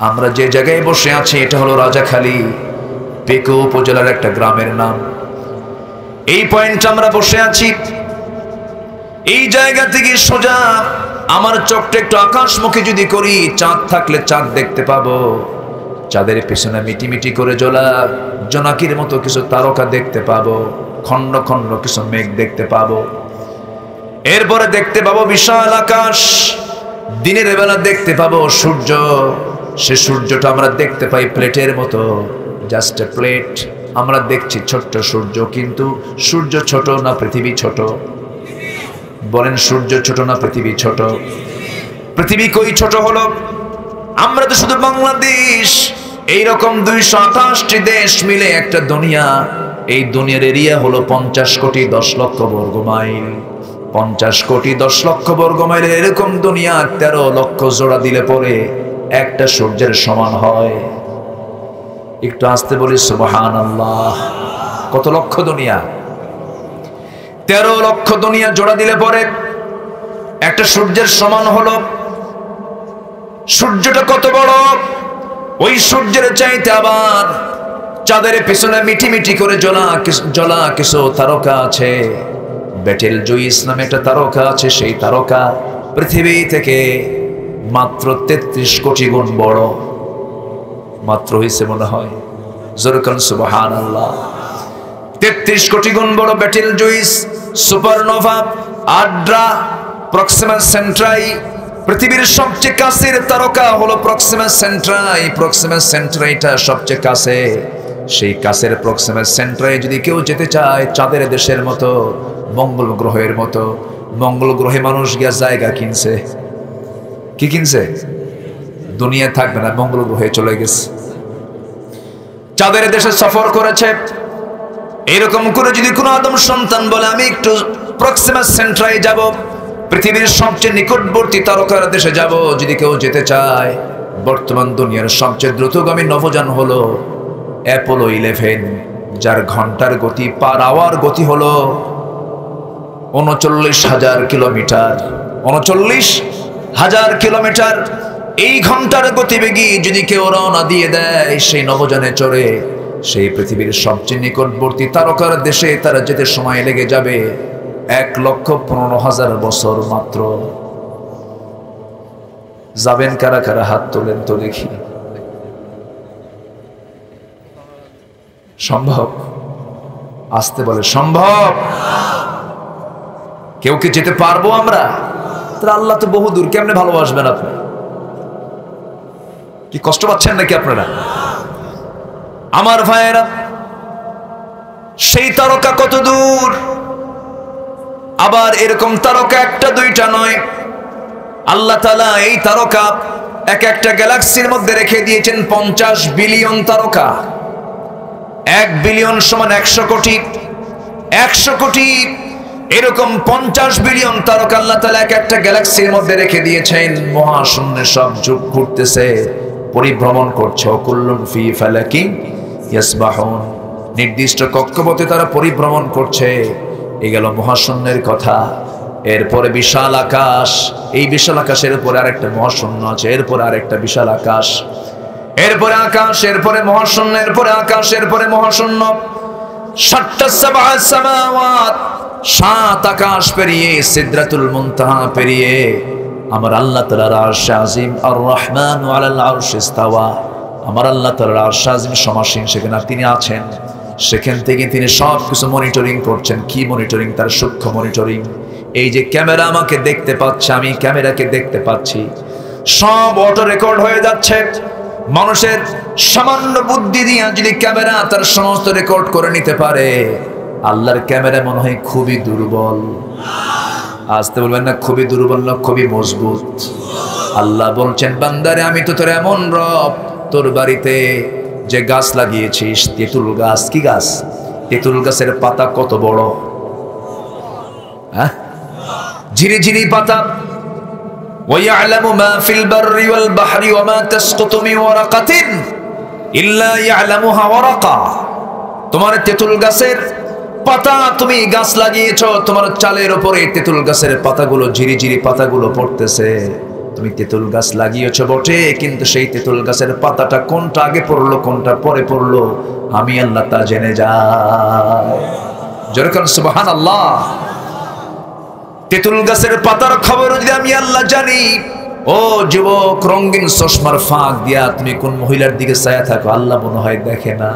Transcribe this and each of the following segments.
আমরা যে জায়গায় বসে আছি এটা হলো রাজাখালী, পেকো উপজেলার একটা গ্রামের নাম। এই পয়েন্টে আমরা বসে আছি। এই জায়গা থেকে সোজা আমার চোখটা একটু আকাশমুখী যদি করি, চাঁদ থাকলে চাঁদ দেখতে পাবো। চাঁদের পেছনে মিটিমিটি করে জ্বলা জোনাকির মতো কিছু তারকা দেখতে পাবো, খন্ড খন্ড কিছু মেঘ দেখতে পাবো। এরপরে দেখতে পাবো বিশাল আকাশ। দিনের বেলা দেখতে পাবো সূর্য। সে সূর্যটা আমরা দেখতে পাই প্লেটের মতো, জাস্ট এ প্লেট। আমরা দেখছি ছোট্ট সূর্য, কিন্তু সূর্য ছোট না পৃথিবী ছোট? বলেন, সূর্য ছোট না পৃথিবী ছোট? পৃথিবী কই ছোট হলো? আমরা তো শুধু বাংলাদেশ, এইরকম 228টি দেশ মিলে একটা দুনিয়া। এই দুনিয়ার এরিয়া হলো 50 কোটি 10 লক্ষ বর্গ মাইল। 50 কোটি 10 লক্ষ বর্গ মাইলের এরকম দুনিয়া 13 লক্ষ জোড়া দিলে পরে একটা সূর্যের সমান হয়। একটু আসতে বলি সুবহানাল্লাহ। কত লক্ষ দুনিয়া? 13 লক্ষ দুনিয়া জোড়া দিলে পরে একটা সূর্যের সমান হলো। সূর্যটা কত বড়? ওই সূর্যের চাইতে আবার চাঁদের পেছনে মিটিমিটি করে জ্বলা কিছু তারকা আছে। বেটেল জুইস নামে একটা তারকা আছে। সেই তারকা পৃথিবী থেকে মাত্র 33 কোটি গুণ বড়। মাত্র হয়েছে মনে হয়, জোরকান সুবহানাল্লাহ। 33 কোটি গুণ বড় Betelgeuse, supernova, Ardra, Proxima Centauri. পৃথিবীর সবচেয়ে কাছের তারকা হলো প্রক্সিমা সেন্ট্রাই। প্রক্সিমা সেন্ট্রাইটা সবচেয়ে কাছে। সেই কাছের প্রক্সিমা সেন্ট্রাই যদি কেউ যেতে চায়, চাঁদের দেশের মতো, মঙ্গল গ্রহের মতো, মঙ্গল গ্রহে মানুষ গিয়া জায়গা কিনছে। কি কিনছে? দুনিয়া থাকবে না, মঙ্গল গ্রহে চলে গেছে। চাঁদের দেশে সফর করেছে। এরকম করে যদি কোনো আদম সন্তান বলে আমি একটু প্রক্সিমা সেন্ট্রাই যাব, পৃথিবীর সবচেয়ে নিকটবর্তী তারকার দেশে যাব, যদি কেউ যেতে চায়, বর্তমান দুনিয়ার সবচেয়ে দ্রুতগামী নভোযান হলো অ্যাপোলো 11, যার ঘন্টার গতি, পার আওয়ার গতি হলো 39,000 কিলোমিটার। 39,000 কিলোমিটার। এই ঘন্টার গতিবেগে যদি কেউ রওনা দিয়ে দেয় সেই নভোযানে চড়ে, সেই পৃথিবীর সবচেয়ে নিকটবর্তী তারকার দেশে তারা যেতে সময় লেগে যাবে 1,15,000 বছর মাত্র। যাবেন কারা কারা? হাত তোলেন তো দেখি। সম্ভব? আসতে বলে সম্ভব। কেউ কি যেতে পারবো আমরা? তাহলে আল্লাহ তো বহু দূর, কেমনে ভালোবাসবেন আপনি? কি কষ্ট পাচ্ছেন নাকি আপনারা? আমার ভাইয়েরা, সেই তারকা কত দূর! আবার এরকম তারকা একটা দুইটা নয়। আল্লাহ তাআলা এই তারকা এক একটা গ্যালাক্সির মধ্যে রেখে দিয়েছেন 50 বিলিয়ন তারকা। 1 বিলিয়ন সমান 100 কোটি। 100 কোটি এরকম 50 বিলিয়ন তারকা আল্লাহ তাআলা এক একটা গ্যালাক্সির মধ্যে রেখে দিয়েছেন। মহাশূন্যে সব যুগ ঘুরতেছে, পরিভ্রমণ করছে। কুল্লুন ফি ফালাকিন ইয়াসবাহুন। নির্দিষ্ট কক্ষপথে তারা পরিভ্রমণ করছে। এই গেল মহাশূন্যের কথা। এরপরে বিশাল আকাশ। এই বিশাল আকাশের উপরে আরেকটা মহাশূন্য আছে। এরপরে আরেকটা বিশাল আকাশ। এরপরে আকাশ, এরপরে মহাশূন্য, এরপরে আকাশ, এরপরে মহাশূন্য। 7টা সামাওয়াত, 7 আকাশ পেরিয়ে, সিদরাতুল মুনতাহা পেরিয়ে আমার আল্লাহ তাআলার আরশে আজিম, আর রহমান আলাল আরশি ইস্তাওয়া। আমার আল্লাহ তাআলার আরশে আজিম সমাসীন, সেখানে তিনি আছেন। সেখান থেকে তিনি সব কিছু মনিটরিং করছেন। কি মনিটরিং? তার সূক্ষ্ম মনিটরিং। এই যে ক্যামেরা আমাকে দেখতে পাচ্ছে, আমি ক্যামেরাকে দেখতে পাচ্ছি, সব অটো রেকর্ড হয়ে যাচ্ছে। মানুষের সামান্য বুদ্ধি দিয়ে যদি ক্যামেরা তার সমস্ত রেকর্ড করে নিতে পারে, আল্লাহর ক্যামেরা মনে হয় খুবই দুর্বল। আসতে বলবেন না, খুবই দুর্বল না খুবই মজবুত। আল্লাহ বলছেন, বান্দারে আমি তো তোর এমন রব, তোর বাড়িতে যে গাছ লাগিয়েছিস, তেঁতুল গাছ। কি গাছ? তেঁতুল গাছের পাতা কত বড়! হ্যাঁ, ঝিরিঝিরি পাতা। وَيَعْلَمُ مَا فِي الْبَرِّ وَالْبَحْرِ وَمَا تَسْقُطُ مِنْ وَرَقَةٍ إِلَّا يَعْلَمُهَا وَرَقَةٌ। তোমার তেঁতুল গাছের পাতা, তুমি গাছ লাগিয়েছো, তোমার চালের উপরে তেঁতুল গাছের পাতাগুলো, ঝিরিঝিরি পাতাগুলো পড়তেছে, তুমি তেঁতুল গাছ লাগিয়েছো বটে, কিন্তু সেই তেঁতুল গাছের পাতাটা কোনটা আগে পড়লো কোনটা পরে পড়লো আমি আল্লাহ তা জেনে যাই। যেরকম সুবহানাল্লাহ। তেঁতুল গাছের পাতার খবর যদি আমি আল্লাহ জানি, ও যুবক, রঙিন চশমার ফাঁক দিয়া তুমি কোন মহিলার দিকে চায়া থাকো, আল্লাহ মনে হয় দেখে না?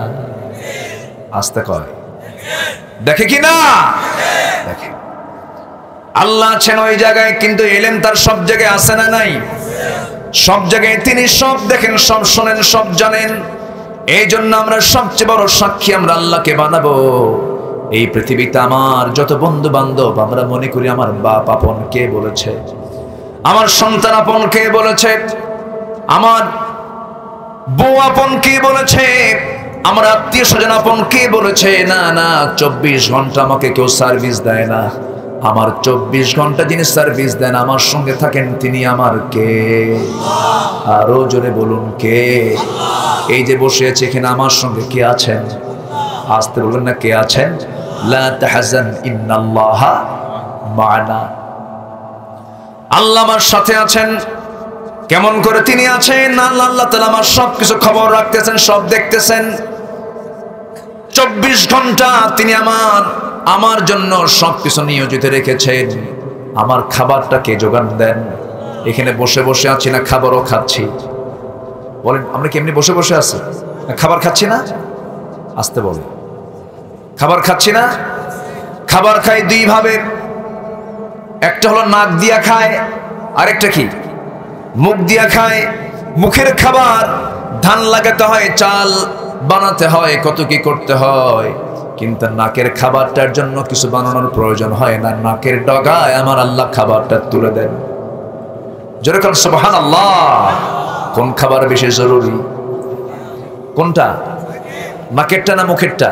আস্তে কয় দেখে কি না? দেখে। আল্লাহ আছেন ওই জায়গায়, কিন্তু এলেন তার সব জায়গায় আছে না নাই? সব জায়গায় তিনি সব দেখেন, সব শোনেন, সব জানেন। এই জন্য আমরা সবচেয়ে বড় সাক্ষী আমরা আল্লাহকে বানাবো। এই পৃথিবীতে আমার যত বন্ধু বান্ধব, আমরা মনে করি আমার বাপ আপন কে বলেছে, আমার সন্তান আপন কে বলেছে, আমার বউ আপন কে বলেছে, আমার আত্মীয় স্বজন আপন কে বলেছে। না না, 24 ঘন্টা আমাকে কেউ সার্ভিস দেয় না। আমার 24 ঘন্টা যিনি সার্ভিস দেন, আমার সঙ্গে থাকেন, তিনি আমার কে? আরো জোরে বলুন কে? এই যে বসে আছে এখানে আমার সঙ্গে কে আছেন? আসতে বলবেন না কে আছেন? লা তাহজান ইন্নাল্লাহা মা'না। আল্লাহ আমার সাথে আছেন। কেমন করে তিনি আছেন? আল্লাহ তাআলা আমার সবকিছু খবর রাখতেছেন, সব দেখতেছেন। 24 ঘন্টা তিনি আমার জন্য সবকিছু নিয়োজিত রেখেছেন। আমার খাবারটা কে যোগান দেন? এখানে বসে বসে আছি না খাবারও খাচ্ছি? বলেন, আমরা কি এমনি বসে বসে আছি? খাবার খাচ্ছি না? আসতে বলেন, খাবার খাচ্ছি না? খাবার খাই দুই ভাবে, একটা হলো নাক দিয়া খায়, আরেকটা কি মুখ দিয়া খায়। মুখের খাবার ধান লাগাতে হয়, চাল বানাতে হয়, কত কি করতে হয়, কিন্তু নাকের খাবারটার জন্য কিছু বানানোর প্রয়োজন হয় না। নাকের ডগায় আমার আল্লাহ খাবারটা তুলে দেন। যেরকম সুবহানাল্লাহ। কোন খাবার বেশি জরুরি? কোনটা? নাকেরটা না মুখেরটা?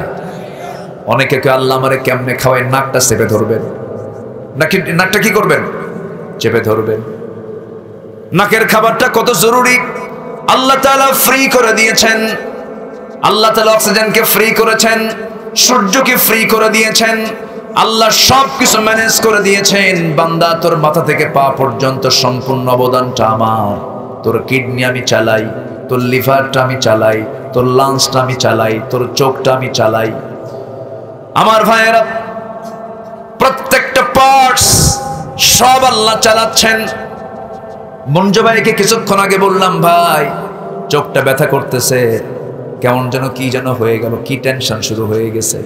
অনেকে কে আল্লাহ আমারে কেমনে খাওয়ায়, নাকটা চেপে ধরবেন। নাকটা কি করবেন? চেপে ধরবেন। নাকের খাবারটা কত জরুরি। আল্লাহ তাআলা ফ্রি করে দিয়েছেন। আল্লাহ তাআলা অক্সিজেনকে ফ্রি করেছেন, সূর্যকে ফ্রি করে দিয়েছেন। আল্লাহ সবকিছু ম্যানেজ করে দিয়েছেন। বান্দা, তোর মাথা থেকে পা পর্যন্ত সম্পূর্ণ অবদানটা আমার। তোর কিডনি আমি চালাই, তোর লিভারটা আমি চালাই, তোর লাংসটা আমি চালাই, তোর চোখটা আমি চালাই। আমার ভাইয়েরা, প্রত্যেকটা পার্টস সব আল্লাহ চালাচ্ছেন। মঞ্জু ভাইকে কিছুক্ষণ আগে বললাম, ভাই চোখটা ব্যথা করতেছে, কেমন যেন কি যেন হয়ে গেল, কি টেনশন শুরু হয়ে গেছে।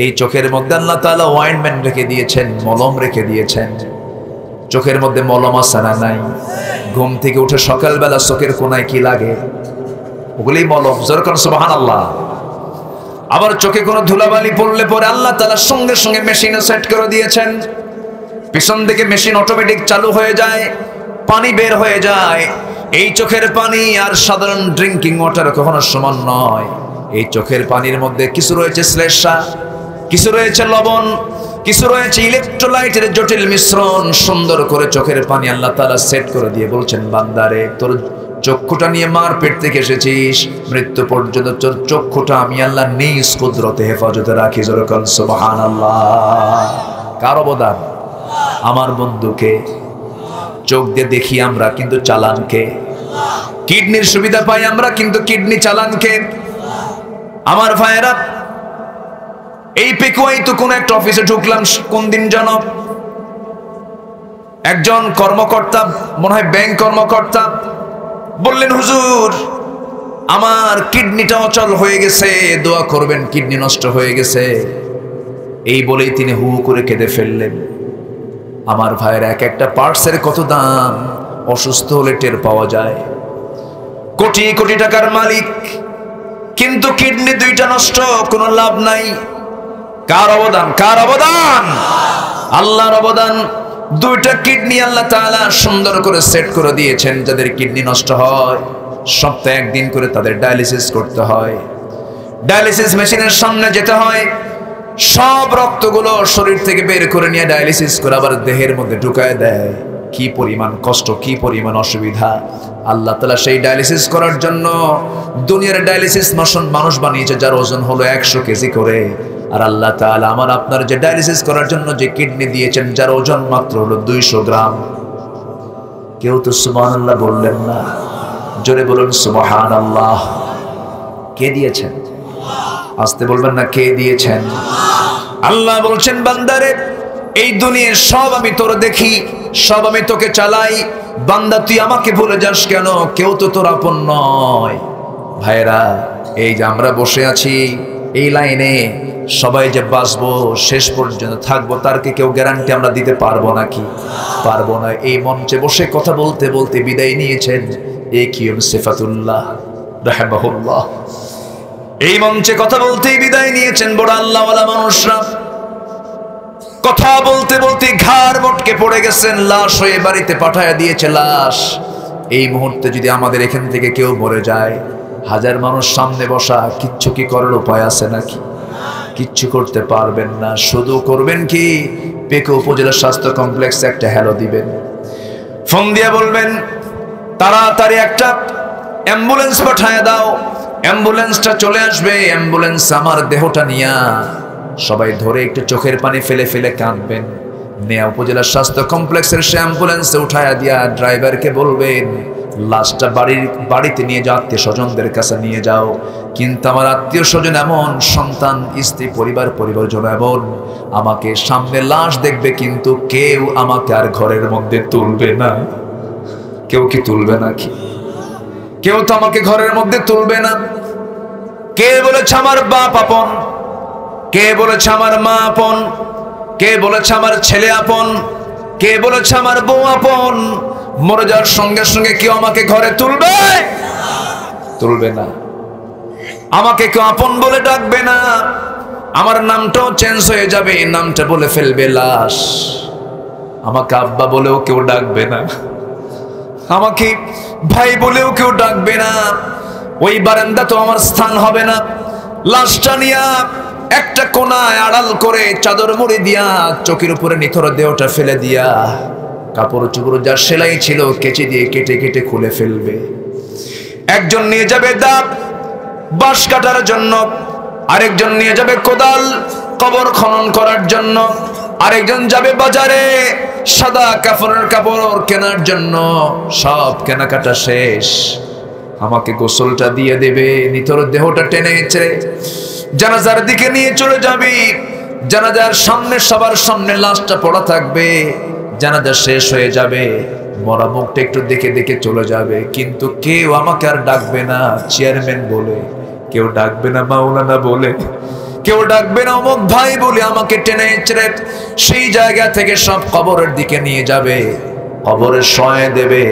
এই চোখের মধ্যে আল্লাহ তাআলা অয়েন্টমেন্ট রেখে দিয়েছেন, মলম রেখে দিয়েছেন। চোখের মধ্যে মলম আছে না নাই? ঘুম থেকে উঠে সকালবেলা চোখের কোনায় কি লাগে? ওগুলি মলম। যেরকম সুবহানাল্লাহ। আবার চোখে কোনো ধুলাবালি পড়লে পরে আল্লাহ তাআলা সঙ্গে সঙ্গে মেশিনে সেট করে দিয়েছেন। পিছন দিকে মেশিন অটোমেটিক চালু হয়ে যায়, পানি বের হয়ে যায়। এই চোখের পানি আর সাধারণ ড্রিঙ্কিং ওয়াটার কখনো সমান নয়। এই চোখের পানির মধ্যে কিছু রয়েছে শ্লেষা, কিছু রয়েছে লবণ, কিছু রয়েছে ইলেকট্রোলাইটের জটিল মিশ্রণ। সুন্দর করে চোখের পানি আল্লাহ তাআলা সেট করে দিয়ে বলছেন, বান্দারে, তোর চক্ষুটা নিয়ে মার পেট থেকে এসেছিস, মৃত্যু পর্যন্ত তোর চক্ষুটা আমি আল্লাহ নিজ কুদরতে হেফাজতে রাখি। যেরকম সুবহানাল্লাহ। কার অবদান? আমার বন্ধুকে। চোখ দিয়ে দেখি আমরা, কিন্তু চালানকে। কিডনির সুবিধা পাই আমরা, কিন্তু কিডনি চালানকে। আমার ভাইয়েরা, এই পেকুয়াই তো কোন একটা অফিসে ঢুকলাম কোন দিন যেন, একজন কর্মকর্তা, মনে হয় ব্যাংক কর্মকর্তা, বললেন, হুজুর আমার কিডনিটা অচল হয়ে গেছে, দোয়া করবেন, কিডনি নষ্ট হয়ে গেছে। এই বলেই তিনি হু করে কেঁদে ফেললেন। আমার ভাইয়ের, এক একটা পার্টসের কত দাম, অসুস্থ হলে টের পাওয়া যায়। কোটি কোটি টাকার মালিক, কিন্তু কিডনি দুইটা নষ্ট, কোনো লাভ নাই। কার অবদান? কার অবদান? আল্লাহর অবদান। দুইটা কিডনি আল্লাহ তাআলা সুন্দর করে সেট করে দিয়েছেন। যাদের কিডনি নষ্ট হয়, সপ্তাহে একদিন করে তাদের ডায়ালিসিস করতে হয়। ডায়ালিসিস মেশিনের সামনে যেতে হয়, সব রক্তগুলো শরীর থেকে বের করে নিয়ে ডায়ালিসিস করে আবার দেহের মধ্যে ঢুকায় দেয়। কি পরিমাণ কষ্ট, কি পরিমাণ অসুবিধা। আল্লাহ তাআলা সেই ডায়ালিসিস করার জন্য দুনিয়ার ডায়ালিসিস মানুষ বানিয়েছে যার ওজন হলো 100 কেজি করে। আর আল্লাহ তাআলা আমার আপনার যে ডায়ালিসিস করার জন্য যে কিডনি দিয়েছেন, যার ওজন মাত্র হলো 200 গ্রাম। কেউ তো সুবহানাল্লাহ বললেন না। জোরে বলুন সুবহানাল্লাহ। কে দিয়েছেন? আস্তে বলবেন না, কে দিয়েছেন? আল্লাহ বলছেন, বান্দারে এই দুনিয়ার সব আমি তোর দেখি, সব আমি তোকে চালাই, বান্দা তুই আমাকে ভুলে যাস কেন? কেউ তো তোর আপন নয়। ভাইরা, এই যে আমরা বসে আছি এই লাইনে, সবাই যে বাঁচবো শেষ পর্যন্ত থাকবো তার কি কেউ গ্যারান্টি আমরা দিতে পারবো নাকি? পারবো না। এই মঞ্চে বসে কথা বলতে বলতে বিদায় নিয়েছেন একিউম সিফাতুল্লাহ রাহিমাহুল্লাহ। এই মঞ্চে কথা বলতেই বিদায় নিয়েছেন বড় আল্লাহওয়ালা মানুষরা। কথা বলতে বলতে ঘাড় মটকে পড়ে গেছেন, লাশ হয়ে বাড়িতে পাঠায়া দিয়েছে লাশ। এই মুহূর্তে যদি আমাদের এখান থেকে কেউ মরে যায়, হাজার মানুষ সামনে বসা, কিচ্ছু কি করার উপায় আছে নাকি? কিচ্ছু করতে পারবেন না। শুধু করবেন কি, পেকো উপজেলা স্বাস্থ্য কমপ্লেক্সে একটা হ্যালো দিবেন, ফোন দিয়ে বলবেন তাড়াতাড়ি একটা অ্যাম্বুলেন্স পাঠায় দাও। অ্যাম্বুলেন্সটা চলে আসবে, অ্যাম্বুলেন্স আমার দেহটা নিয়া, সবাই ধরে একটু চোখের পানি ফেলে ফেলে কাঁদবেন। নেয়া উপজেলা স্বাস্থ্য কমপ্লেক্সের সে অ্যাম্বুলেন্সে উঠায়া দিয়া ড্রাইভারকে বলবেন লাশটা বাড়িতে নিয়ে যাও, আত্মীয় স্বজনদের কাছে নিয়ে যাও। কিন্তু আমার আত্মীয় স্বজন এমন, সন্তান স্ত্রী পরিবারজন এমন, আমাকে সামনে লাশ দেখবে কিন্তু কেউ আমাকে আর ঘরের মধ্যে তুলবে না। কেউ কি তুলবে নাকি? কেউ তো আমাকে ঘরের মধ্যে তুলবে না। কে বলেছে আমার বাপ আপন? কে বলেছে আমার মা আপন? কে বলেছে আমার ছেলে আপন? কে বলেছে আমার বউ আপন? মরে যাওয়ার সঙ্গে সঙ্গে কেউ আমাকে ঘরে তুলবে? তুলবে না। আমাকে কেউ আপন বলে ডাকবে না। আমার নামটাও চেঞ্জ হয়ে যাবে, নামটা বলে ফেলবে লাশ। আমাকে আব্বা বলেও কেউ ডাকবে না, আমাকে ভাই বলেও কেউ ডাকবে না। ওই বারান্দা তো আমার স্থান হবে না। লাশটা নিয়া একটা কোনায় আড়াল করে চাদর মুড়ি দিয়া, চোখের উপরে নিথর দেহটা ফেলে দিয়া, কাপড় চোপড় যা সেলাই ছিল কেচি দিয়ে কেটে কেটে খুলে ফেলবে। একজন নিয়ে যাবে দাঁত বাঁশ কাটার জন্য, আরেকজন নিয়ে যাবে কোদাল কবর খনন করার জন্য, আরেকজন যাবে বাজারে সাদা কাপড়ের কাপড় কেনার জন্য। সব কেনাকাটা শেষ, আমাকে গোসলটা দিয়ে দেবে, নিথর দেহটা টেনে হেঁচড়ে জানাজার দিকে নিয়ে চলে যাবি। জানাজার সামনে সবার সামনে লাশটা পড়া থাকবে। জানাজা শেষ হয়ে যাবে, মরা মুখটা একটু দেখে দেখে চলে যাবে, কিন্তু কেউ আমাকে আর ডাকবে না চেয়ারম্যান বলে, কেউ ডাকবে না মাওলানা বলে, কেউ ডাকবে না অমুক ভাই বলে। আমাকে টেনে হেঁচড়ে সেই জায়গা থেকে সব কবরের দিকে নিয়ে যাবে। কবরে শয়ে দেবে,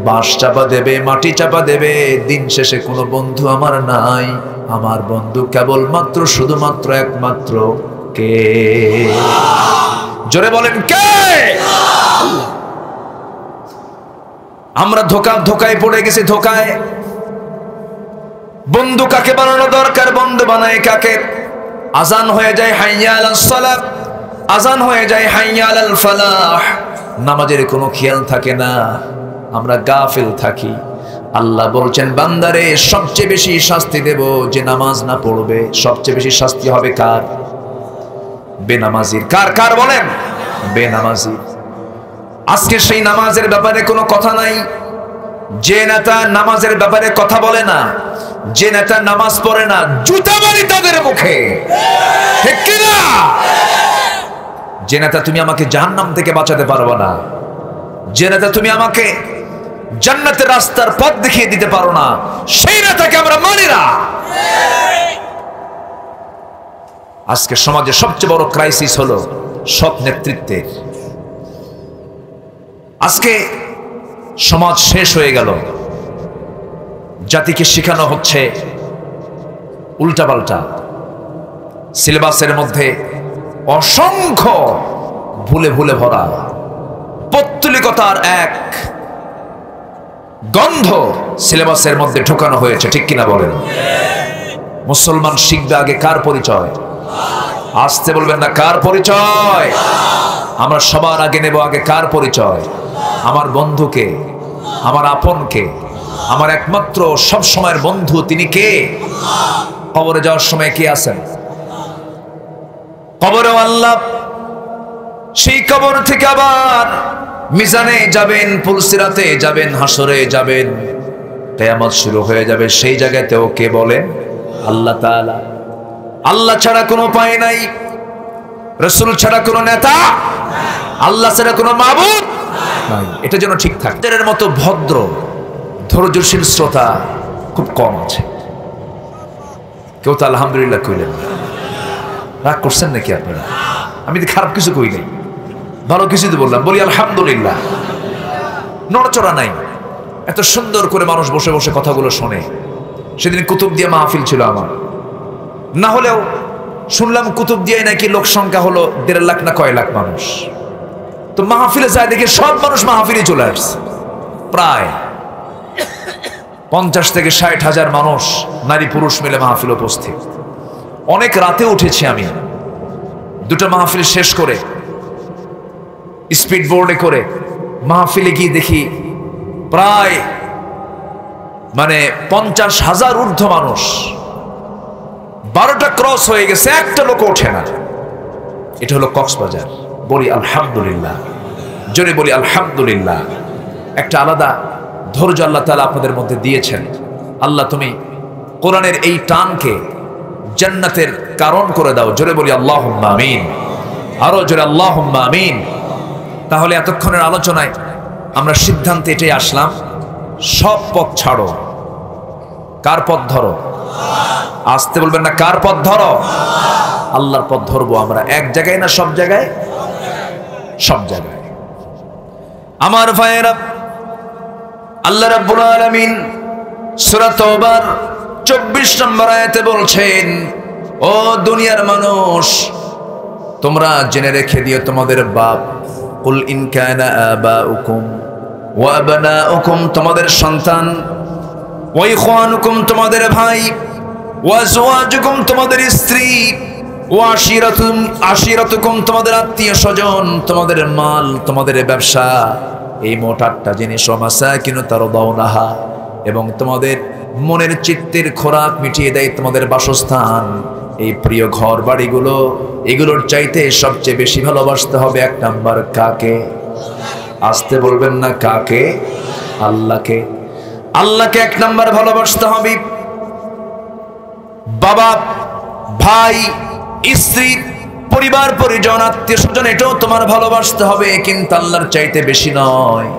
বাঁশ চাপা দেবে, মাটি চাপা দেবে। দিন শেষে কোনো বন্ধু আমার নাই, আমার বন্ধু কেবলমাত্র শুধুমাত্র একমাত্র কে? জোরে বলেন কে? আমরা ধোকায় পড়ে গেছি। ধোকায় বন্ধু কাকে বানানো দরকার? বন্ধু বানায় কাকে? আজান হয়ে যায় হাইয়া আলাস সালাত, আজান হয়ে যায় হাইয়া আলাল ফালাহ, নামাজের কোনো খেয়াল থাকে না, আমরা গাফিল থাকি। আল্লাহ বলছেন বান্দারে সবচেয়ে বেশি শাস্তি দেব যে নামাজ না পড়বে। সবচেয়ে বেশি শাস্তি হবে কার? বেনামাজির। কার কার বলেন? বেনামাজি। আজকে সেই নামাজের ব্যাপারে কোনো কথা নাই। যে নেতা নামাজের ব্যাপারে কথা বলে না, যে নেতা নামাজ পড়ে না, জুতা মারি তাদের মুখে, ঠিক কি না? যে নেতা তুমি আমাকে জাহান্নাম থেকে বাঁচাতে পারবো না, যে নেতা তুমি আমাকে জান্নাতের রাস্তার পথ দেখিয়ে দিতে পারো না, সেই নেতাকে আমরা মানি না। আজকে সমাজে সবচেয়ে বড় ক্রাইসিস হলো সৎ নেতৃত্বের। আজকে সমাজ শেষ হয়ে গেল। জাতিকে শেখানো হচ্ছে উল্টাপাল্টা। সিলেবাসের মধ্যে অসংখ্য ভুলে ভুলে ভরা, পৌত্তলিকতার এক গন্ধ সিলেবাসের মধ্যে ঢোকানো হয়েছে, ঠিক কিনা বলেন? মুসলমান শিখবে আগে কার পরিচয়? আসতে বলবেন না, কার পরিচয়? আমরা সবার আগে নেব আগে কার পরিচয়? আমার বন্ধুকে, আমার আপনকে, আমার একমাত্র সব সময়ের বন্ধু তিনি কে? কবরে যাওয়ার সময় কে আছেন? কবরে আল্লাহ। সেই কবর থেকে আবার মিজানে যাবেন, পুলসিরাতে যাবেন, হাসরে যাবেন, কিয়ামত শুরু হয়ে যাবে। সেই জায়গাতেও কে বলেন? আল্লাহ তাআলা। আল্লাহ ছাড়া কোনো উপায় নাই, রাসূল ছাড়া কোনো নেতা, আল্লাহ ছাড়া কোনো মাবুদ নাই। এটা যেন ঠিক থাকে। এর মতো ভদ্র ধৈর্যশীল শ্রোতা খুব কম আছে। কেউ তো আলহামদুলিল্লাহ কইলেন না। রাগ করছেন নাকি আপনারা? আমি তো খারাপ কিছু কই নাই, ভালো কিছু তো বললাম। বলি আলহামদুলিল্লাহ। নড়চড়া নাই। এত সুন্দর করে মানুষ বসে বসে কথাগুলো শোনে। সেদিন কুতুবদিয়া মাহফিল ছিল আমার, না হলেও শুনলাম কুতুবদিয়ায় নাকি লোক সংখ্যা হলো 1.5 লাখ না কয় লাখ মানুষ। তো মাহফিলে যায় দেখে সব মানুষ মাহফিলে চলে আসছে। প্রায় 50 থেকে 60 হাজার মানুষ, নারী পুরুষ মিলে মাহফিল উপস্থিত। অনেক রাতে উঠেছি আমি, দুটো মাহফিল শেষ করে স্পিড বোর্ডে করে মাহফিলে গিয়ে দেখি প্রায় 50,000 ঊর্ধ্ব মানুষ। 12টা ক্রস হয়ে গেছে, একটা লোক ওঠে না। এটা হলো কক্সবাজার। বলি আলহামদুলিল্লাহ, জোরে বলি আলহামদুলিল্লাহ। একটা আলাদা ধৈর্য আল্লাহ তাআলা আপনাদের মধ্যে দিয়েছেন। আল্লাহ তুমি কোরআনের এই টানকে জান্নাতের কারণ করে দাও। জোরে বলি আল্লাহুম্মা আমিন, আরো জোরে আল্লাহুম্মা আমিন। তাহলে এতক্ষণের আলোচনায় আমরা সিদ্ধান্তে এটাই আসলাম, সব পথ ছাড়ো। কার পথ ধরো? আসতে বলবেন না, কার পথ ধরো? আল্লাহর পথ ধরবো আমরা। এক জায়গায় না সব জায়গায়? সব জায়গায়। আমার ভাইয়েরা, আল্লাহ রাব্বুল আলামিন সূরা তাওবার 24 নম্বর আয়াতে বলছেন, ও দুনিয়ার মানুষ, তোমরা জেনে রেখে দিও তোমাদের বাপ, কুল ইন কানা আবাউকুম ওয়া আবনাউকুম, তোমাদের সন্তান, ওয়া ইখওয়ানুকুম, তোমাদের ভাই, ওয়া আজওয়াজুকুম, তোমাদের স্ত্রী, ওয়া আশিরাতুকুম, তোমাদের আত্মীয় স্বজন, তোমাদের মাল, তোমাদের ব্যবসা, এই মোট 8টা জিনিস, মাসাকিনু তারদাউনাহা, এবং তোমাদের মনের চিত্তের খোরাক মিটিয়ে দেয় তোমাদের বাসস্থান, এই প্রিয় ঘর বাড়িগুলো, এগুলোর চাইতে সবচেয়ে বেশি ভালোবাসতে হবে 1 নাম্বার কাকে? আসতে বলবেন না, কাকে? আল্লাহকে। আল্লাহকে 1 নাম্বার ভালোবাসতে হবে। বাবা, ভাই, স্ত্রী, পরিবার পরিজন, আত্মীয় স্বজন, এটাও তোমার ভালোবাসতে হবে, কিন্তু আল্লাহর চাইতে বেশি নয়।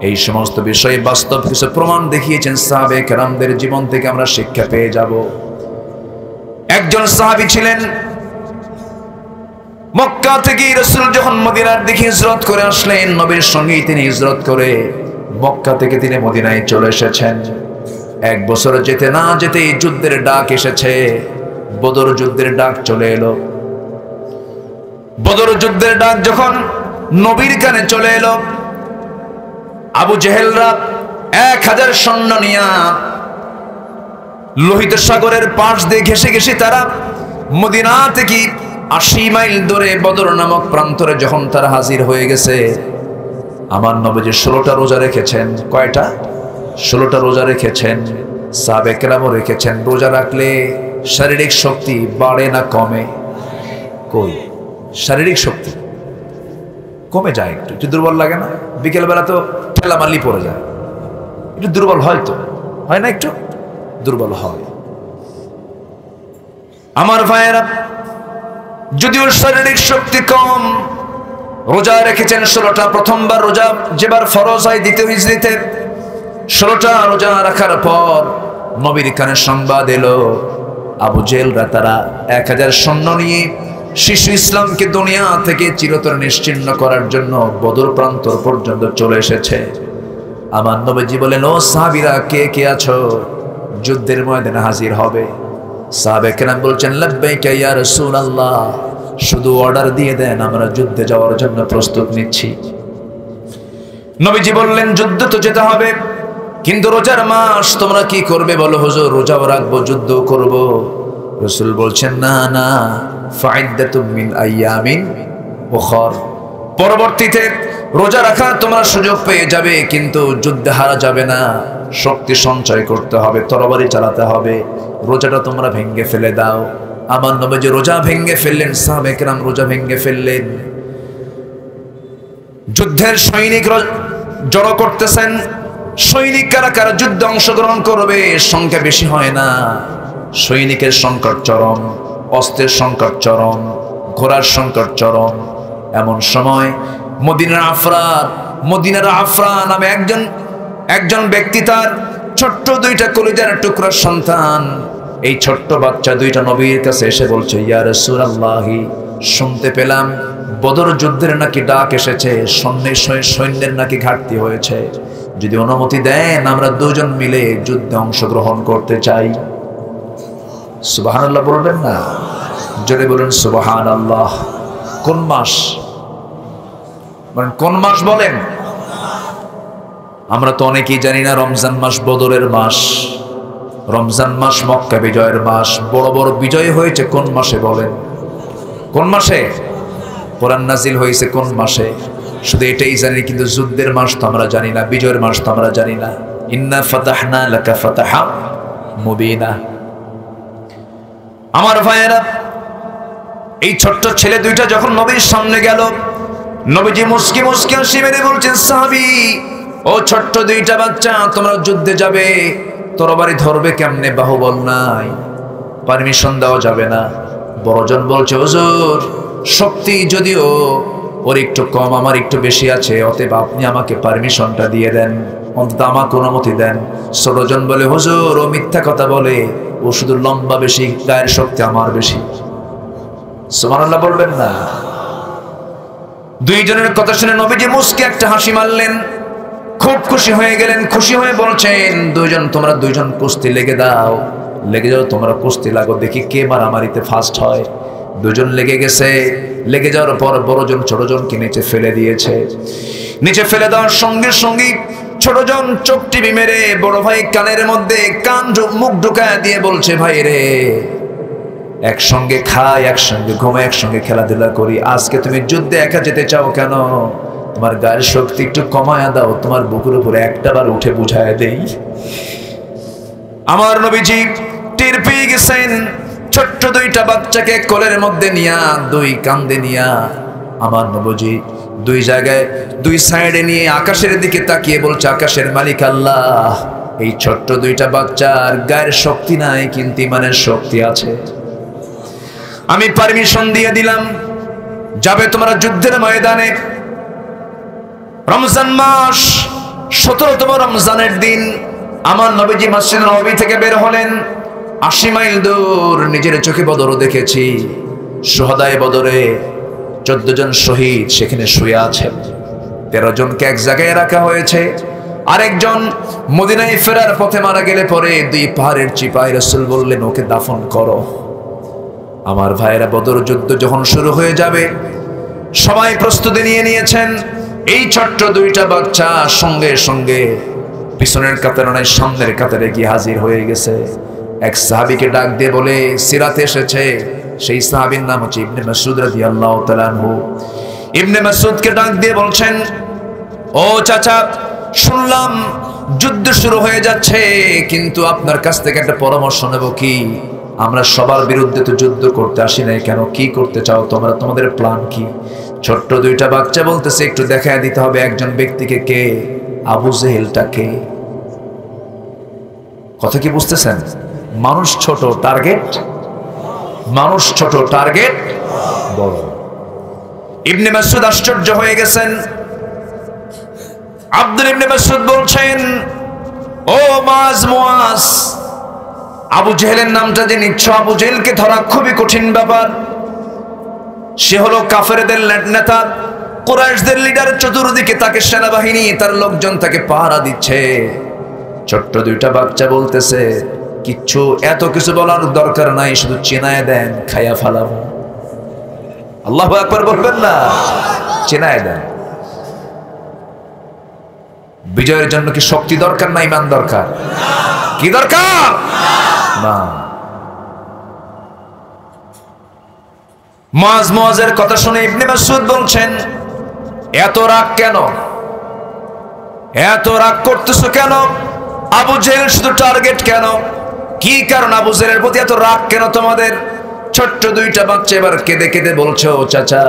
এই সমস্ত বিষয়ে বাস্তব কিছু প্রমাণ দেখিয়েছেন সাহাবে কেরামদের জীবন থেকে আমরা শিক্ষা পেয়ে যাব। একজন সাহাবী ছিলেন, মক্কা থেকে রাসূল যখন মদিনার দিকে হিজরত করে আসলেন, নবীর সঙ্গেই তিনি হিজরত করে মক্কা থেকে তিনি মদিনায় চলে এসেছেন। 1 বছর যেতে না যেতেই যুদ্ধের ডাক এসেছে। বদর যুদ্ধের ডাক চলে এলো। বদর যুদ্ধের ডাক যখন নবীর কানে চলে এলো, আবু জেহেলরা 1000 সৈন্য নিয়া লোহিত সাগরের পাশ দিয়ে ঘেসে ঘেসে তারা মদিনা থেকে 80 মাইল দূরে বদর নামক প্রান্তরে যখন তারা হাজির হয়ে গেছে, আমার নবীজি 16টা রোজা রেখেছেন। কয়টা? 16টা রোজা রেখেছেন। সাহাবে কেরামও রেখেছেন। রোজা রাখলে শারীরিক শক্তি বাড়ে না কমে? কই, শারীরিক শক্তি কমে যায়, একটু দুর্বল লাগে না? বিকেলবেলা তো ঠেলা মারলি পড়ে যায়, একটু দুর্বল হয়, তো হয় না? একটু দুর্বল হয়। আমার ভাইয়েরা, যদিও শারীরিক শক্তি কম, রোজা রেখেছেন 16টা। প্রথমবার রোজা যেবার ফরজ হয় দ্বিতীয় হিজরিতে, 16টা রোজা রাখার পর নবীর কানে সংবাদ এলো, আবু জেহেলরা তারা 1000 সৈন্য নিয়ে শিশু ইসলামকে দুনিয়া থেকে চিরতরে নিশ্চিহ্ন করার জন্য বদর প্রান্তর পর্যন্ত চলে এসেছে। আমার নবীজি বলেন, ও সাহাবীরা, কে কে আছো? যুদ্ধের ময়দানে হাজির হবে। সাহাবে কেরাম বলছেন, লাব্বাইকা ইয়া রাসূলুল্লাহ, শুধু অর্ডার দিয়ে দেন, আমরা যুদ্ধে যাওয়ার জন্য প্রস্তুত নিচ্ছি। নবীজি বললেন, যুদ্ধ তো যেতে হবে, কিন্তু রোজার মাস, তোমরা কি করবে বলো? হুজুর, রোজাও রাখবো, যুদ্ধ করব। রাসূল বলছেন, না না, ফাইদ্দাতুম মিন আইয়ামিন উখর, পরবর্তীতে রোজা রাখার তোমরা সুযোগ পেয়ে যাবে, কিন্তু যুদ্ধে হারা যাবে না, শক্তি সঞ্চয় করতে হবে, তরবারি চালাতে হবে, রোজাটা তোমরা ভেঙে ফেলে দাও। আমার নবীজি রোজা ভেঙে ফেললেন, সাহাবে কেরাম রোজা ভেঙে ফেললেন। যুদ্ধের সৈনিকরা জড়ো করতেছেন। সৈনিক কারা কারা যুদ্ধে অংশগ্রহণ করবে সংখ্যা বেশি হয় না, সৈনিকের সংকট চরম, অস্ত্রের সংকট চরম, ঘোড়ার সংকট চরম। এমন সময় মদিনার আফরা নামে একজন ব্যক্তি, তার ছোট্ট দুইটা কলিজার টুকরার সন্তান, এই ছোট্ট বাচ্চা দুইটা নবীর কাছে এসে বলছে, ইয়া রাসূলুল্লাহি, শুনতে পেলাম বদর যুদ্ধের নাকি ডাক এসেছে, সৈন্যের নাকি ঘাটতি হয়েছে, যদি অনুমতি দেন আমরা দুজন মিলে যুদ্ধে অংশগ্রহণ করতে চাই। সুবহানাল্লাহ বলবেন না? জোরে বলুন সুবহানাল্লাহ। কোন মাস কোন মাস বলেন? আমরা তো অনেকেই জানি না রমজান মাস বদরের মাস, রমজান মাস মক্কা বিজয়ের মাস। বড় বড় বিজয় হয়েছে কোন মাসে বলেন? কোন মাসে? কোরআন নাজিল হয়েছে কোন মাসে? শুধু এটাই জানি, কিন্তু যুদ্ধের মাস তো আমরা জানি না, বিজয়ের মাস তো আমরা জানি না। ইন্না ফাতাহনা লাকা ফাতাহা মুবিনা। আমার ভাইয়েরা, এই ছোট্ট ছেলে দুইটা যখন নবীর সামনে গেল, নবীজি মুস্কি মুস্কি হাসি মেরে বলছেন, সাহাবী, ও ছোট্ট দুইটা বাচ্চা, তোমরা যুদ্ধে যাবে, তরবারি ধরবে কেমনে? বাহুবল নাই, পারমিশন দেওয়া যাবে না। বড়জন বলছে, হুজুর, শক্তি যদিও ওর একটু কম, আমার একটু বেশি আছে, অতএব আপনি আমাকে পারমিশনটা দিয়ে দেন, অন্তত আমাকে অনুমতি দেন। ছোটজন বলে, হুজুর, ও মিথ্যা কথা বলে, ও শুধু লম্বা বেশি, গায়ের শক্তি আমার বেশি। সুবহানাল্লাহ বলবেন না? দুইজনের কথা শুনে নবীজি মুস্কি একটা হাসি মারলেন, খুব খুশি হয়ে গেলেন। খুশি হয়ে বলছেন, তোমরা দুইজন কুস্তি লেগে যাও, তোমরা কুস্তি লাগো, দেখি কে মারামারিতে ফার্স্ট হয়। দুজন লেগে গেছে। লেগে যাওয়ার পর বড়জন ছোটজনকে নিচে ফেলে দিয়েছে। নিচে ফেলে দেওয়ার সঙ্গে সঙ্গে ছোটজন চোখ টিপি মেরে বড় ভাই কানের মধ্যে মুখ ঢুকায় দিয়ে বলছে, ভাই রে, একসঙ্গে খাই, একসঙ্গে ঘুমাই, একসঙ্গে খেলাধুলা করি, আজকে তুমি যুদ্ধে একা যেতে চাও কেন? তোমার গায়ের শক্তি একটু কমায়া দাও, তোমার বুকের উপরে একটা বার উঠে বুঝায় দেই। আমার নবীজি টের পেয়ে গেছেন, ছোট্ট দুইটা বাচ্চাকে কোলের মধ্যে নিয়া, দুই কান্দে নিয়া, আমার নবীজি দুই জায়গায়, দুই সাইডে নিয়ে আকাশের দিকে তাকিয়ে বলছে, আকাশের মালিক আল্লাহ, এই ছোট্ট দুইটা বাচ্চার গায়ের শক্তি নাই, কিন্তু ইমানের শক্তি আছে। আমি পারমিশন দিয়ে দিলাম, যাবে তোমরা যুদ্ধের ময়দানে। রমজান মাস 17তম রমজানের দিন আমার নবীজি মসজিদ নববী থেকে বের হলেন। 80 মাইল দূর, নিজের চোখে বদর দেখেছি। শুহাদায়ে বদরে 14 জন শহীদ সেখানে শুয়ে আছেন। 13 জনকে এক জায়গায় রাখা হয়েছে। আরেকজন মদিনায় ফেরার পথে মারা গেলে পরে 2 পাহাড়ের চিপায় রাসূল বললেন, ওকে দাফন করো। আমার ভাইয়েরা, বদর যুদ্ধ যখন শুরু হয়ে যাবে, সবাই প্রস্তুতি নিয়ে নিয়েছেন। এই ছোট্ট দুইটা বাচ্চা সঙ্গে সঙ্গে পিছনের কাতারে নয়, সামনের কাতারে গিয়ে হাজির হয়ে গেছে। এক সাহাবীকে ডাক দিয়ে বলে, সিরাতে এসেছে, সেই সাহাবীর নাম হচ্ছে ইবনে মাসউদ রাদিয়াল্লাহু তাআলা আনহু। ইবনে মাসউদকে ডাক দিয়ে বলছেন, ও চাচা, শুনলাম যুদ্ধ শুরু হয়ে যাচ্ছে, কিন্তু আপনার কাছ থেকে একটা পরামর্শ নেব। কি? আমরা সবার বিরুদ্ধে তো যুদ্ধ করতে আসি নাই, কেন? কি করতে চাও তোমরা? তোমাদের প্ল্যান কি? ছোট্ট দুইটা বাচ্চা বলতেছে, একটু দেখায় দিতে হবে একজন ব্যক্তিকে। কে? আবু জেহেলটা কে? কথা কি বুঝতেছেন? মানুষ ছোট, টার্গেট বড়। ইবনে মাসউদ আশ্চর্য হয়ে গেছেন। আব্দুল ইবনে মাসউদ বলছেন, ও মুআজ, আবু জেহেলের নামটা যে নিচ্ছ, আবু জেহেলকে ধরা খুবই কঠিন ব্যাপার। সে হলো কাফেরদের নেতা, কুরাইশদের লিডার। চতুর্দিকে তাকে সেনাবাহিনী, তার লোকজন তাকে পাহারা দিচ্ছে। ছোট্ট দুইটা বাচ্চা বলতেছে, এত কিছু বলার দরকার নাই, শুধু চেনায় দেন, খাইয়া ফালাম। আল্লাহু আকবার বলবেন না? চেনায় দেন। বিজয়ের জন্য কি শক্তি দরকার না ইমান দরকার? কি দরকার? না। মুআজের কথা শুনে ইবনে মাসউদ বলছেন, এত রাগ কেন? এত রাগ করতেছো কেন? আবু জেহেল শুধু টার্গেট কেন? কি কারণ আবু জেহেলের প্রতি এত রাগ কেন তোমাদের? ছোট্ট দুইটা বাচ্চা এবার কেঁদে কেঁদে বলছো, চাচা,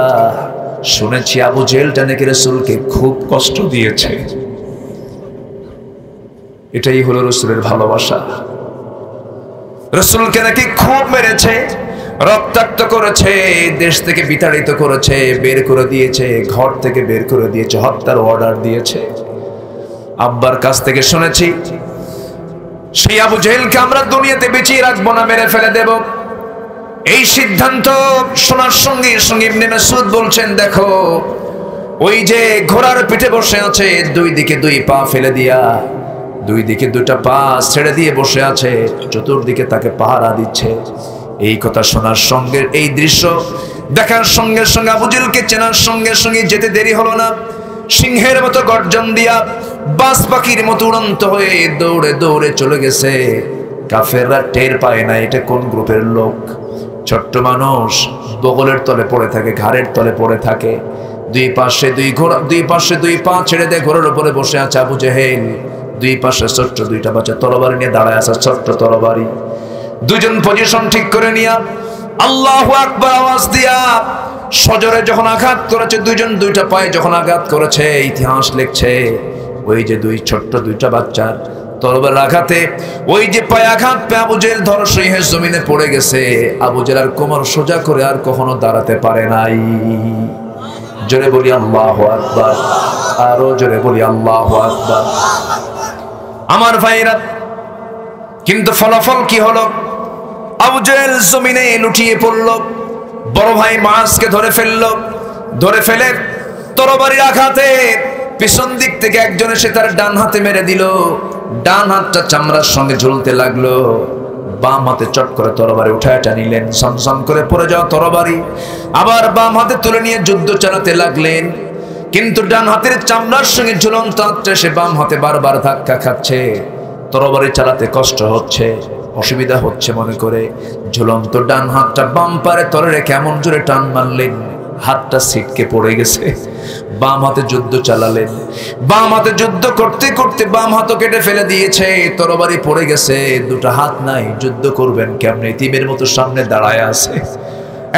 শুনেছি আবু জেহেলটা নাকি রাসূলকে খুব কষ্ট দিয়েছে। এটাই হলো রাসূলের ভালোবাসা। রাসূলকে নাকি খুব মেরেছে, রক্তাক্ত করেছে, দেশ থেকে বিতাড়িত করেছে, বের করে দিয়েছে, ঘর থেকে বের করে দিয়েছে, হত্যার অর্ডার দিয়েছে। আব্বার কাছ থেকে শুনেছি সেই আবু জেহেলকে আমরা দুনিয়াতে বেঁচিয়ে রাখবো না, মেরে ফেলে দেব। এই সিদ্ধান্ত শোনার সঙ্গে সঙ্গে ইবনে মাসউদ বলছেন, দেখো ওই যে ঘোড়ার পিঠে বসে আছে, দুই দিকে দুই পা ফেলে দিয়া, দুই দিকে দুটা পা ছেড়ে দিয়ে বসে আছে, চতুর্দিকে তাকে পাহারা দিচ্ছে। এই কথা শোনার সঙ্গে, এই দৃশ্য দেখার সঙ্গে সঙ্গে আবু জেহেলকে চেনার সঙ্গে সঙ্গে যেতে দেরি হলো না। সিংহের মতো গর্জন দিয়া, বাজ পাখির মতো উড়ন্ত হয়ে দৌড়ে দৌড়ে চলে গেছে। কাফেররা টের পায় না এটা কোন গ্রুপের লোক। ছোট্ট মানুষ, বগলের তলে পড়ে থাকে, ঘাড়ের তলে পড়ে থাকে, দুই পাশে দুই পা ছেড়ে দিয়ে ঘোড়ার উপরে বসে আছে আবু জেহেল। দুই পাশে ছোট্ট দুইটা বাচ্চা তরবারি নিয়ে দাঁড়ায় আছে, ছোট্ট তরবারি। দুজন পজিশন ঠিক করে নিয়া আল্লাহু আকবার আওয়াজ দিয়া সজরে যখন আঘাত করেছে, দুইজন দুইটা পায়ে যখন আঘাত করেছে, ইতিহাস লিখছে ওই যে ছোট্ট দুইটা বাচ্চার তরবারির আঘাতে ওই যে পায়ে আঘাত পেয়ে আবু জেহেল ধরসই হয়ে জমিনে পড়ে গেছে। আবু জেহেল আর কোমর সোজা করে আর কখনো দাঁড়াতে পারে নাই। জোরে বলি আল্লাহু আকবার, আরো জোরে বলি আল্লাহু আকবার। আমার ভাইরা, কিন্তু ফলাফল কি হলো? আবু জেহেল জমিনে লুটিয়ে পড়ল। বড় ভাই মুআজকে ধরে ফেললো, ধরে ফেলে তরবারির আঘাতে পিছন দিক থেকে একজন এসে তার ডান হাতে মেরে দিল। ডান হাতটা চামড়ার সঙ্গে ঝুলতে লাগলো। বাম হাতে চট করে তরবারি উঠায় নিলেন, সনসন করে পড়ে যাওয়া তরবারি আবার বাম হাতে তুলে নিয়ে যুদ্ধ চালাতে লাগলেন। কিন্তু ডান হাতের চামড়ার সঙ্গে ঝুলন্ত হাতটা সে বাম হাতে বারবার ধাক্কা খাচ্ছে। তরবারি চালাতে কষ্ট হচ্ছে, অসুবিধা হচ্ছে মনে করে ঝুলন্ত ডান হাতটা বাম পারে তলে রেখে এমন জোরে টান মারলেন, হাতটা ছিটকে পড়ে গেছে। বাম হাতে যুদ্ধ চালালেন, বাম হাতে যুদ্ধ করতে করতে বাম হাতও কেটে ফেলে দিয়েছে, তরবারি পড়ে গেছে, দুটা হাত নাই, যুদ্ধ করবেন কেমনে? ইতিমের মতো সামনে দাঁড়ায় আছে।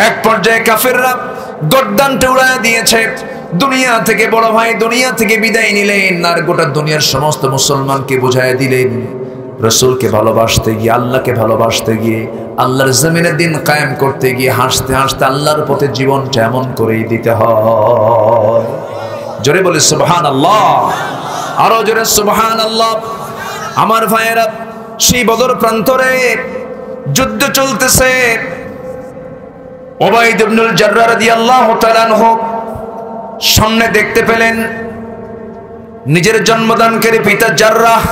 এক পর্যায়ে কাফেররা গর্দানটা উড়ায় দিয়েছে। দুনিয়া থেকে বড় ভাই দুনিয়া থেকে বিদায় নিলেন, আর গোটা দুনিয়ার সমস্ত মুসলমানকে বুঝাইয়া দিলেন রাসূলকে ভালোবাসতে গিয়ে, আল্লাহকে ভালোবাসতে গিয়ে, আল্লাহর জমিনে দিন কায়েম করতে গিয়ে হাসতে হাসতে আল্লাহর পথে জীবনটা এমন করেই দিতে হয়। জোরে বলে সুবহানাল্লাহ, আরো জোরে সুবহানাল্লাহ। আমার ভাইয়েরা, সেই বদর প্রান্তরে যুদ্ধ চলতেছে। উবাইদ ইবনুল জাররাহ রাদিয়াল্লাহু তাআলা আনহু সামনে দেখতে পেলেন নিজের জন্মদানকারী পিতা জাররাহ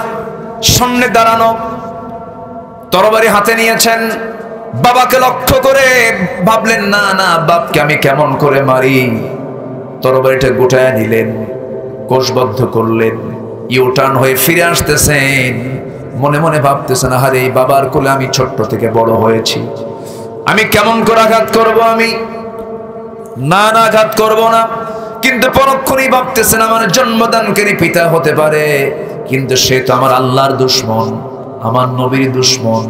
সামনে দাঁড়ানো, তরবারি হাতে নিয়েছেন। বাবাকে লক্ষ্য করে ভাবলেন, না না, বাপকে আমি কেমন করে মারি। তরবারিটা গোটায় নিলেন, কোষবদ্ধ করলেন, ইউটার্ন হয়ে ফিরে আসতেছেন। মনে মনে ভাবতেছেন, আরে এই বাবার কোলে আমি ছোট্ট থেকে বড় হয়েছি, আমি কেমন করে আঘাত করব? আমি না না, আঘাত করব না। কিন্তু পরক্ষণেই ভাবতেছেন, আমার জন্মদানকারী পিতা হতে পারে, কিন্তু সে তো আমার আল্লাহর দুশমন, আমার নবীর দুশমন,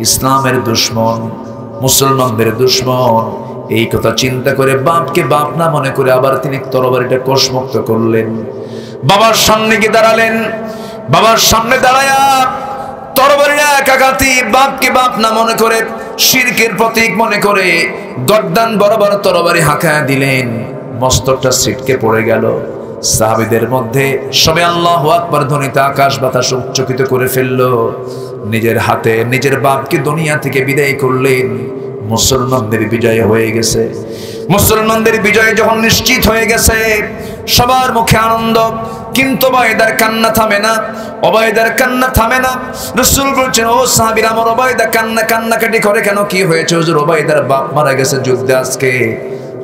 ইসলামের দুশমন, মুসলমানদের দুশমন। এই কথা চিন্তা করে বাপকে বাপ না মনে করে আবার তিনি তরবারিটা কোষমুক্ত করলেন। বাবার সামনে গিয়ে দাঁড়ালেন। বাবার সামনে দাঁড়ায়া তরবারির এক আঘাতে বাপকে বাপ না মনে করে, শিরকের প্রতীক মনে করে গর্দান বরাবর তরবারি হাঁকায়া দিলেন। মস্তকটা ছিটকে পড়ে গেল। সাহাবীদের মধ্যে সবে আল্লাহু আকবার ধ্বনিতে আকাশ বাতাস উচ্চকিত করে ফেলল। নিজের হাতে নিজের বাপকে দুনিয়া থেকে বিদায় করলেন। মুসলমানদের বিজয় হয়ে গেছে। মুসলমানদের বিজয় যখন নিশ্চিত হয়ে গেছে, সবার মুখে আনন্দ, কিন্তু ওবায়দার কান্না থামে না, ওবায়দার কান্না থামে না। রাসূল বলছেন, ও সাহাবীরা, আমার ওবায়দা কান্নাকাটি করে কেন? কি হয়েছে হুজুর? ওবায়দার বাপ মারা গেছে যুদ্ধে আজকে।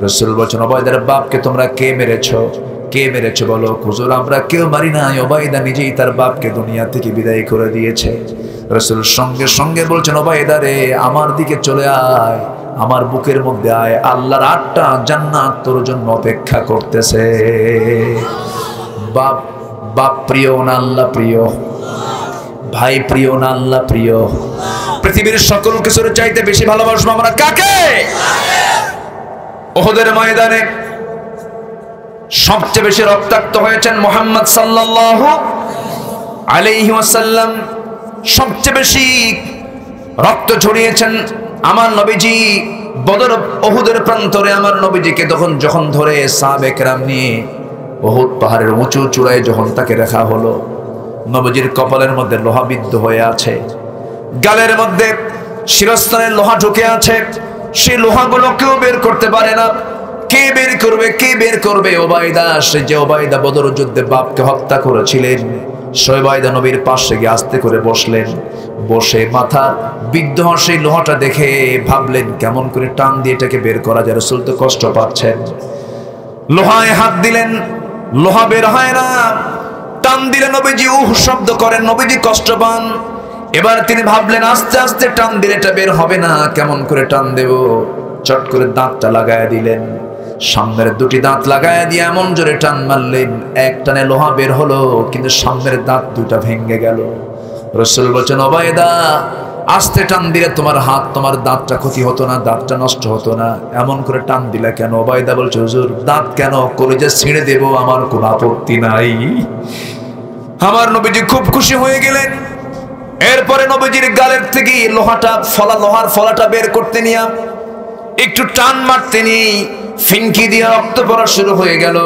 রাসূল বলছেন, ওবায়দার বাপকে তোমরা কে মেরেছো? কে মেরেছে বলো? হুজুর, আমরা কেউ মারি নাই, ওবায়দা নিজেই তার বাপকে দুনিয়া থেকে বিদায় করে দিয়েছে। রাসূল সঙ্গে সঙ্গে বলছেন, ওবায়দা রে, আমার দিকে চলে আয়, আমার বুকের মধ্যে আয়, আল্লাহর 8টা জান্নাত তোর জন্য অপেক্ষা করতেছে। বাপ প্রিয় না আল্লাহ প্রিয়? ভাই প্রিয় না আল্লাহ প্রিয়? পৃথিবীর সকল কিছুর চাইতে বেশি ভালোবাসবো আমরা কাকে? উহুদের ময়দানে সবচেয়ে বেশি রক্তাক্ত হয়েছেন মুহাম্মদ সাল্লাল্লাহু আলাইহি ওয়াসাল্লাম। সবচেয়ে বেশি রক্ত ঝরিয়েছেন আমার নবীজি। বদর উহুদের প্রান্তরে আমার নবীজিকে যখন ধরে সাহাবে কেরাম নিয়ে উহুদ পাহাড়ের উঁচু চূড়ায় যখন তাকে রাখা হলো, নবীজির কপালের মধ্যে লোহা বিদ্ধ হয়ে আছে, গালের মধ্যে শিরস্ত্রাণে লোহা ঢুকে আছে। সেই লোহাগুলো কেউ বের করতে পারে না। কে বের করবে, কে বের করবে? ওবায়দা, সে যে ওবায়দা বদর যুদ্ধে বাপকে হত্যা করেছিলেন, সেই ওবায়দা নবীর পাশে গিয়ে আস্তে করে বসলেন। বসে মাথা বিদ্ধ সেই লোহাটা দেখে ভাবলেন কেমন করে টান দিয়ে এটাকে বের করা যায়, রাসূল তো কষ্ট পাচ্ছেন। লোহায় হাত দিলেন, লোহা বের হয় না। টান দিলে নবীজি উহ শব্দ করেন, নবীজি কষ্ট পান। এবার তিনি ভাবলেন আস্তে আস্তে টান দিলে এটা বের হবে না, কেমন করে টান দেব? চট করে দাঁতটা লাগায় দিলেন, সামনের দুটি দাঁত লাগায় দিয়ে এমন জোরে টান মারলেন, এক টানে লোহা বের হলো, কিন্তু সামনের দাঁত দুটা ভেঙে গেল। রাসূল বলেন, ওবায়দা আস্তে টান দিলে তোমার হাত, তোমার দাঁতটা ক্ষতি হতো না, দাঁতটা নষ্ট হতো না, এমন করে টান দিলা কেন? ওবায়দা বলছে, হুজুর দাঁত কেন, কলিজা ছিঁড়ে দেব, আমার কোনো আপত্তি নাই। আমার নবীজি খুব খুশি হয়ে গেলেন। এরপরে নবীজির গালের থেকে লোহার ফলাটা বের করতে নিয়ে একটু টান মারতে নিয়ে ফিনকি দিয়ে রক্ত পড়া শুরু হয়ে গেল।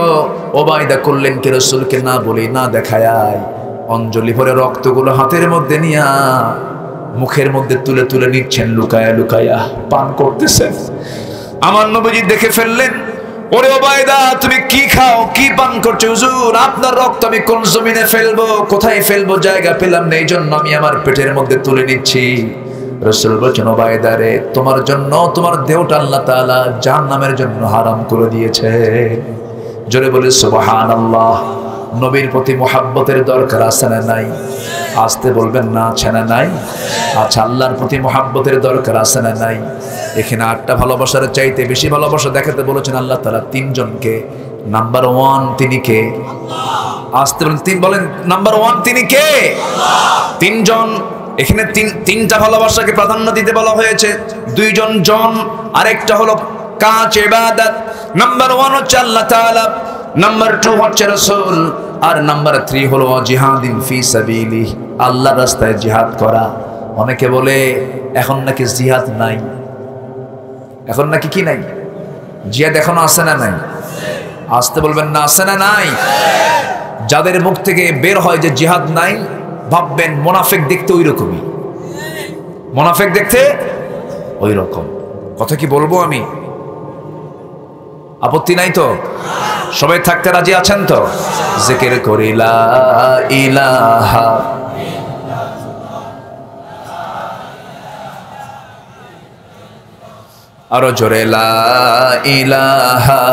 ওবায়দা করলেন কি, রাসূলকে না বলে না দেখায় অঞ্জলি ভরে রক্তগুলো হাতের মধ্যে নিয়া মুখের মধ্যে তুলে তুলে নিচ্ছেন, লুকায়া লুকায়া পান করতেছেন। আমার নবীজি দেখে ফেললেন, ওরে ওবায়দা তুমি কি খাও, কি পান করছো? হুজুর আপনার রক্ত আমি কোন জমিনে ফেলবো, কোথায় ফেলবো, জায়গা পেলাম না, এই জন্য আমি আমার পেটের মধ্যে তুলে নিচ্ছি। রাসূল বলেছেন, ওবায়দা রে, তোমার জন্য তোমার দেহটা আল্লাহ তাআলা জাহান্নামের জন্য হারাম করে দিয়েছে। জোরে বলে সুবহানাল্লাহ। নবীর প্রতি মুহাব্বতের দরকার আছে না নাই? আসতে বলবেন না, আছে না নাই? আচ্ছা, আল্লাহর প্রতি মুহাব্বতের দরকার আছে না নাই? এখানে 8টা ভালোবাসার চাইতে বেশি ভালোবাসা দেখাতে বলেছেন আল্লাহ তাআলা 3 জনকে। নাম্বার 1 তিনি কে? আসতে বলেন নাম্বার 1 তিনি কে? আল্লাহ। 3 জন। এখানে তিনটা ভালোবাসাকে প্রাধান্য দিতে বলা হয়েছে। 2 জন, আরেকটা হলো কাজ, ইবাদত। নাম্বার 1 হচ্ছে আল্লাহ তাআলা, নাম্বার 2 হচ্ছে রাসূল, আর নাম্বার 3 হলো জিহাদিন ফি সাবিলিহি, আল্লাহর রাস্তায় জিহাদ করা। অনেকে বলে এখন নাকি জিহাদ নাই, এখন নাকি কি নাই? জিহাদ এখনো আছে না নাই? আসতে বলবেন না, আছে না নাই? যাদের মুখ থেকে বের হয় যে জিহাদ নাই, ভাববেন মুনাফিক দেখতে ওই রকমই, মুনাফিক দেখতে ওই রকম। কথা কি বলবো আমি? আপত্তি নাই তো? সবাই থাকতে রাজি আছেন তো? জিকির করি লা ইলাহা, আরো জোরে লা ইলাহা,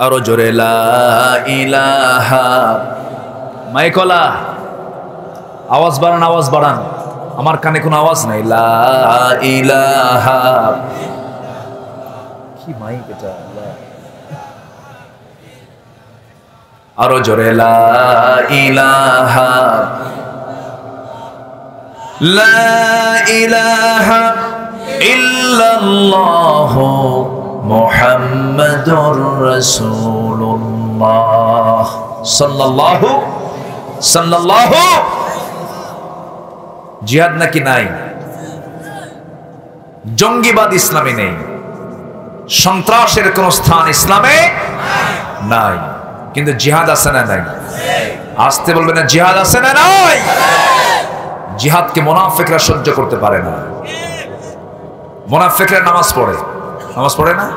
আরো জোরে লা ইলাহা। মাইকলা আওয়াজ বাড়ান, আওয়াজ বাড়ান, আমার কানে কোনো আওয়াজ নাই। লা ইলাহা, কি মাইক এটা? আরো জোরে লা ইলাহা, লা ইলাহা ইল্লাল্লাহু মুহাম্মাদুর রাসূলুল্লাহ সাল্লাল্লাহু। জিহাদ নাকি নাই? জঙ্গিবাদ ইসলামে নেই, সন্ত্রাসের কোন স্থান ইসলামে নাই, কিন্তু জিহাদ আছে না নাই? আসতে বলবেন না, জিহাদ আছে না নাই? জিহাদকে মুনাফিকরা সহ্য করতে পারে না। মুনাফিকরা নামাজ পড়ে, নামাজ পড়ে না?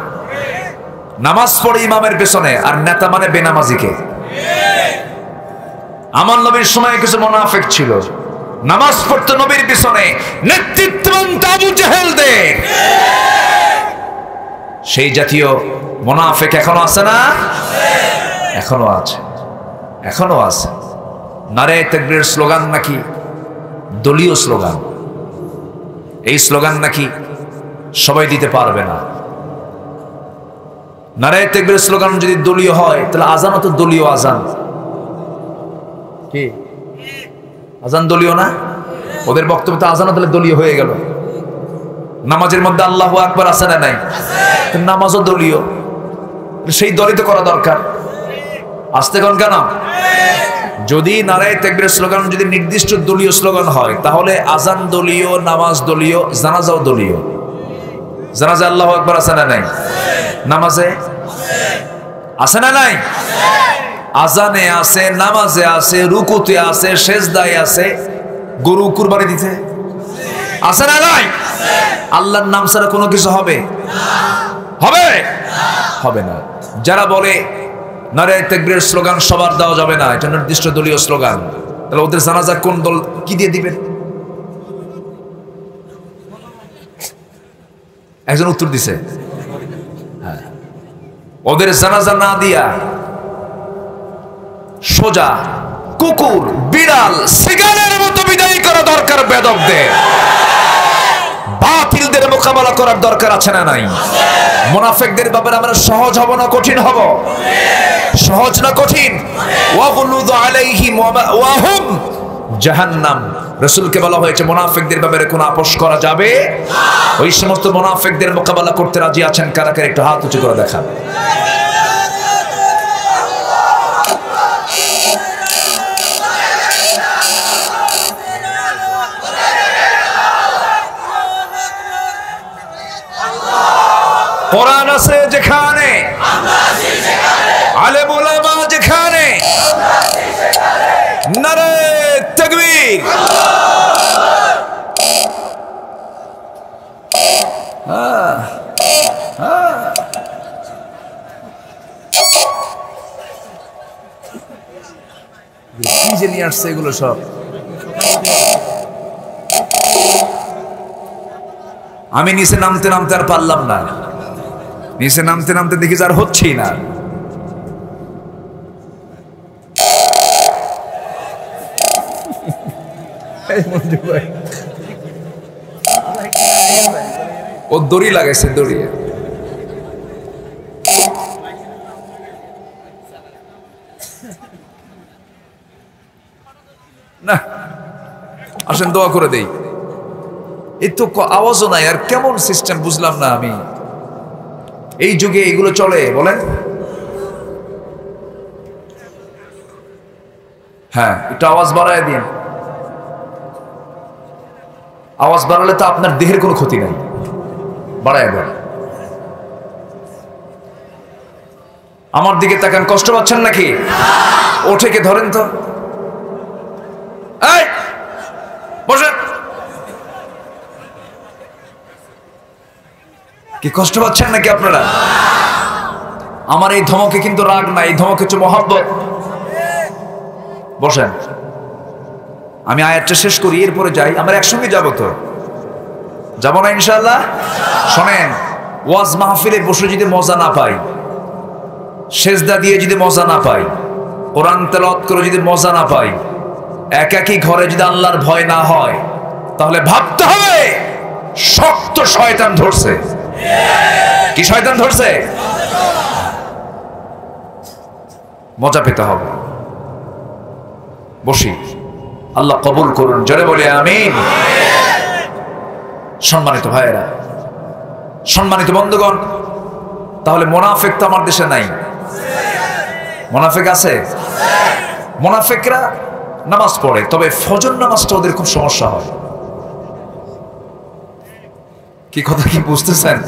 নামাজ পড়ে ইমামের পেছনে, আর নেতা মানে বেনামাজিকে। আমার নবীর সময় কিছু মুনাফিক ছিল, নামাজ পড়তো নবীর পিছনে, নেতৃত্ববান আবু জেহেলদের। সেই জাতীয় মুনাফিক এখনো আছে না? এখনো আছে, এখনো আছে। নারে তাকবীর স্লোগান নাকি দলীয় স্লোগান, এই স্লোগান নাকি সবাই দিতে পারবে না। নারে তাকবীর স্লোগান যদি দলীয় হয়, তাহলে আজানও তো দলীয় আজান। কি আজান দলীয় না? ওদের বক্তব্য তো আজানও তাহলে দলীয় হয়ে গেল। নামাজের মধ্যে আল্লাহু আকবার আছে না নাই? নামাজও দলীয়, সেই দলই তো করা দরকার। আসতে কোন কেন? যদি নারায়ে তাকবীরের স্লোগান যদি নির্দিষ্ট দলীয় স্লোগান হয়, তাহলে আজান দলীয়, নামাজ দলীয়, জানাজাও দলীয়। জানাজা আল্লাহু আকবার আছে না নাই? নামাজে আছে না নাই? আজানে আছে, নামাজে আছে, রুকুতে আছে, সেজদায় আছে, গরু কুরবানি দিতে আছে না নাই? আল্লাহর নাম ছাড়া কোনো কিছু হবে? হবে? হবে না। যারা বলে নারায়ে তাকবীরের স্লোগান সবার দেওয়া যাবে না, এটা নির্দিষ্ট দলীয় স্লোগান, তাহলে ওদের জানাজা কোন দল কি দিয়ে দিবেন? একজন উত্তর দিছে, হ্যাঁ, ওদের জানাজা না দিয়া সোজা কুকুর, বিড়াল, সিগারের মতো বিদায় করা দরকার বেদবদের। বাতিলদের মোকাবেলা করার দরকার আছে না নাই? মুনাফিকদের ব্যাপারে আমরা সহজ হব না কঠিন হব? সহজ না কঠিন? ওয়াগুলুযু আলাইহিম ওয়া হুম জাহান্নাম। রাসূলকে বলা হয়েছে মুনাফিকদের ব্যাপারে কোনো আপোষ করা যাবে না। ওই সমস্ত মুনাফিকদের মোকাবেলা করতে রাজি আছেন কারা কারা? একটু হাত উঁচু করে দেখান। কোরআন আছে যেখানে, আলেম উলামা যেখানে, নারায়ে তাকবীর। কি যে নিয়ে আসছে এগুলো সব। আমি নিচে নামতে নামতে আর পারলাম না, নিচে নামতে নামতে দেখি আর হচ্ছেই না। ও দড়ি লাগাইছে, দড়ি না। আসেন দোয়া করে দেই। এই তো আওয়াজও নাই, আর কেমন সিস্টেম বুঝলাম না আমি। এই যুগে এগুলো চলে বলেন? হ্যাঁ, একটু আওয়াজ বাড়ায় দিন। আওয়াজ বাড়ালে তো আপনার দেহের কোনো ক্ষতি নাই, বাড়ায় দেন। আমার দিকে তাকান, কষ্ট পাচ্ছেন নাকি? ওঠেকে ধরেন তো, এই বসেন। কি কষ্ট পাচ্ছেন নাকি আপনারা? আমার এই ধমকে কিন্তু রাগ নাই, এই ধমক হচ্ছে মহব্বত। বসেন, আমি আয়াতটা শেষ করি, এরপরে যাই। আমরা একসঙ্গে যাবো তো, যাবো না ইনশাআল্লাহ? শোনেন, ওয়াজ মাহফিলে বসে যদি মজা না পাই, সেজদা দিয়ে যদি মজা না পাই, কোরআন তেলাওয়াত করে যদি মজা না পাই, একাকী ঘরে যদি আল্লাহর ভয় না হয়, তাহলে ভাবতে হবে শক্ত শয়তান ধরছে। কি শয়তান ধরছে? মজা পেতে হবে। বসি, আল্লাহ কবুল করুন, জোরে বলে আমিন। সম্মানিত ভাইয়েরা, সম্মানিত বন্ধুগণ, তাহলে মুনাফিক তো আমার দেশে নাই? মুনাফিক আছে? মুনাফিকরা নামাজ পড়ে, তবে ফজর নামাজটা ওদের খুব সমস্যা হয়। কি কথা কি বুঝতেছেন?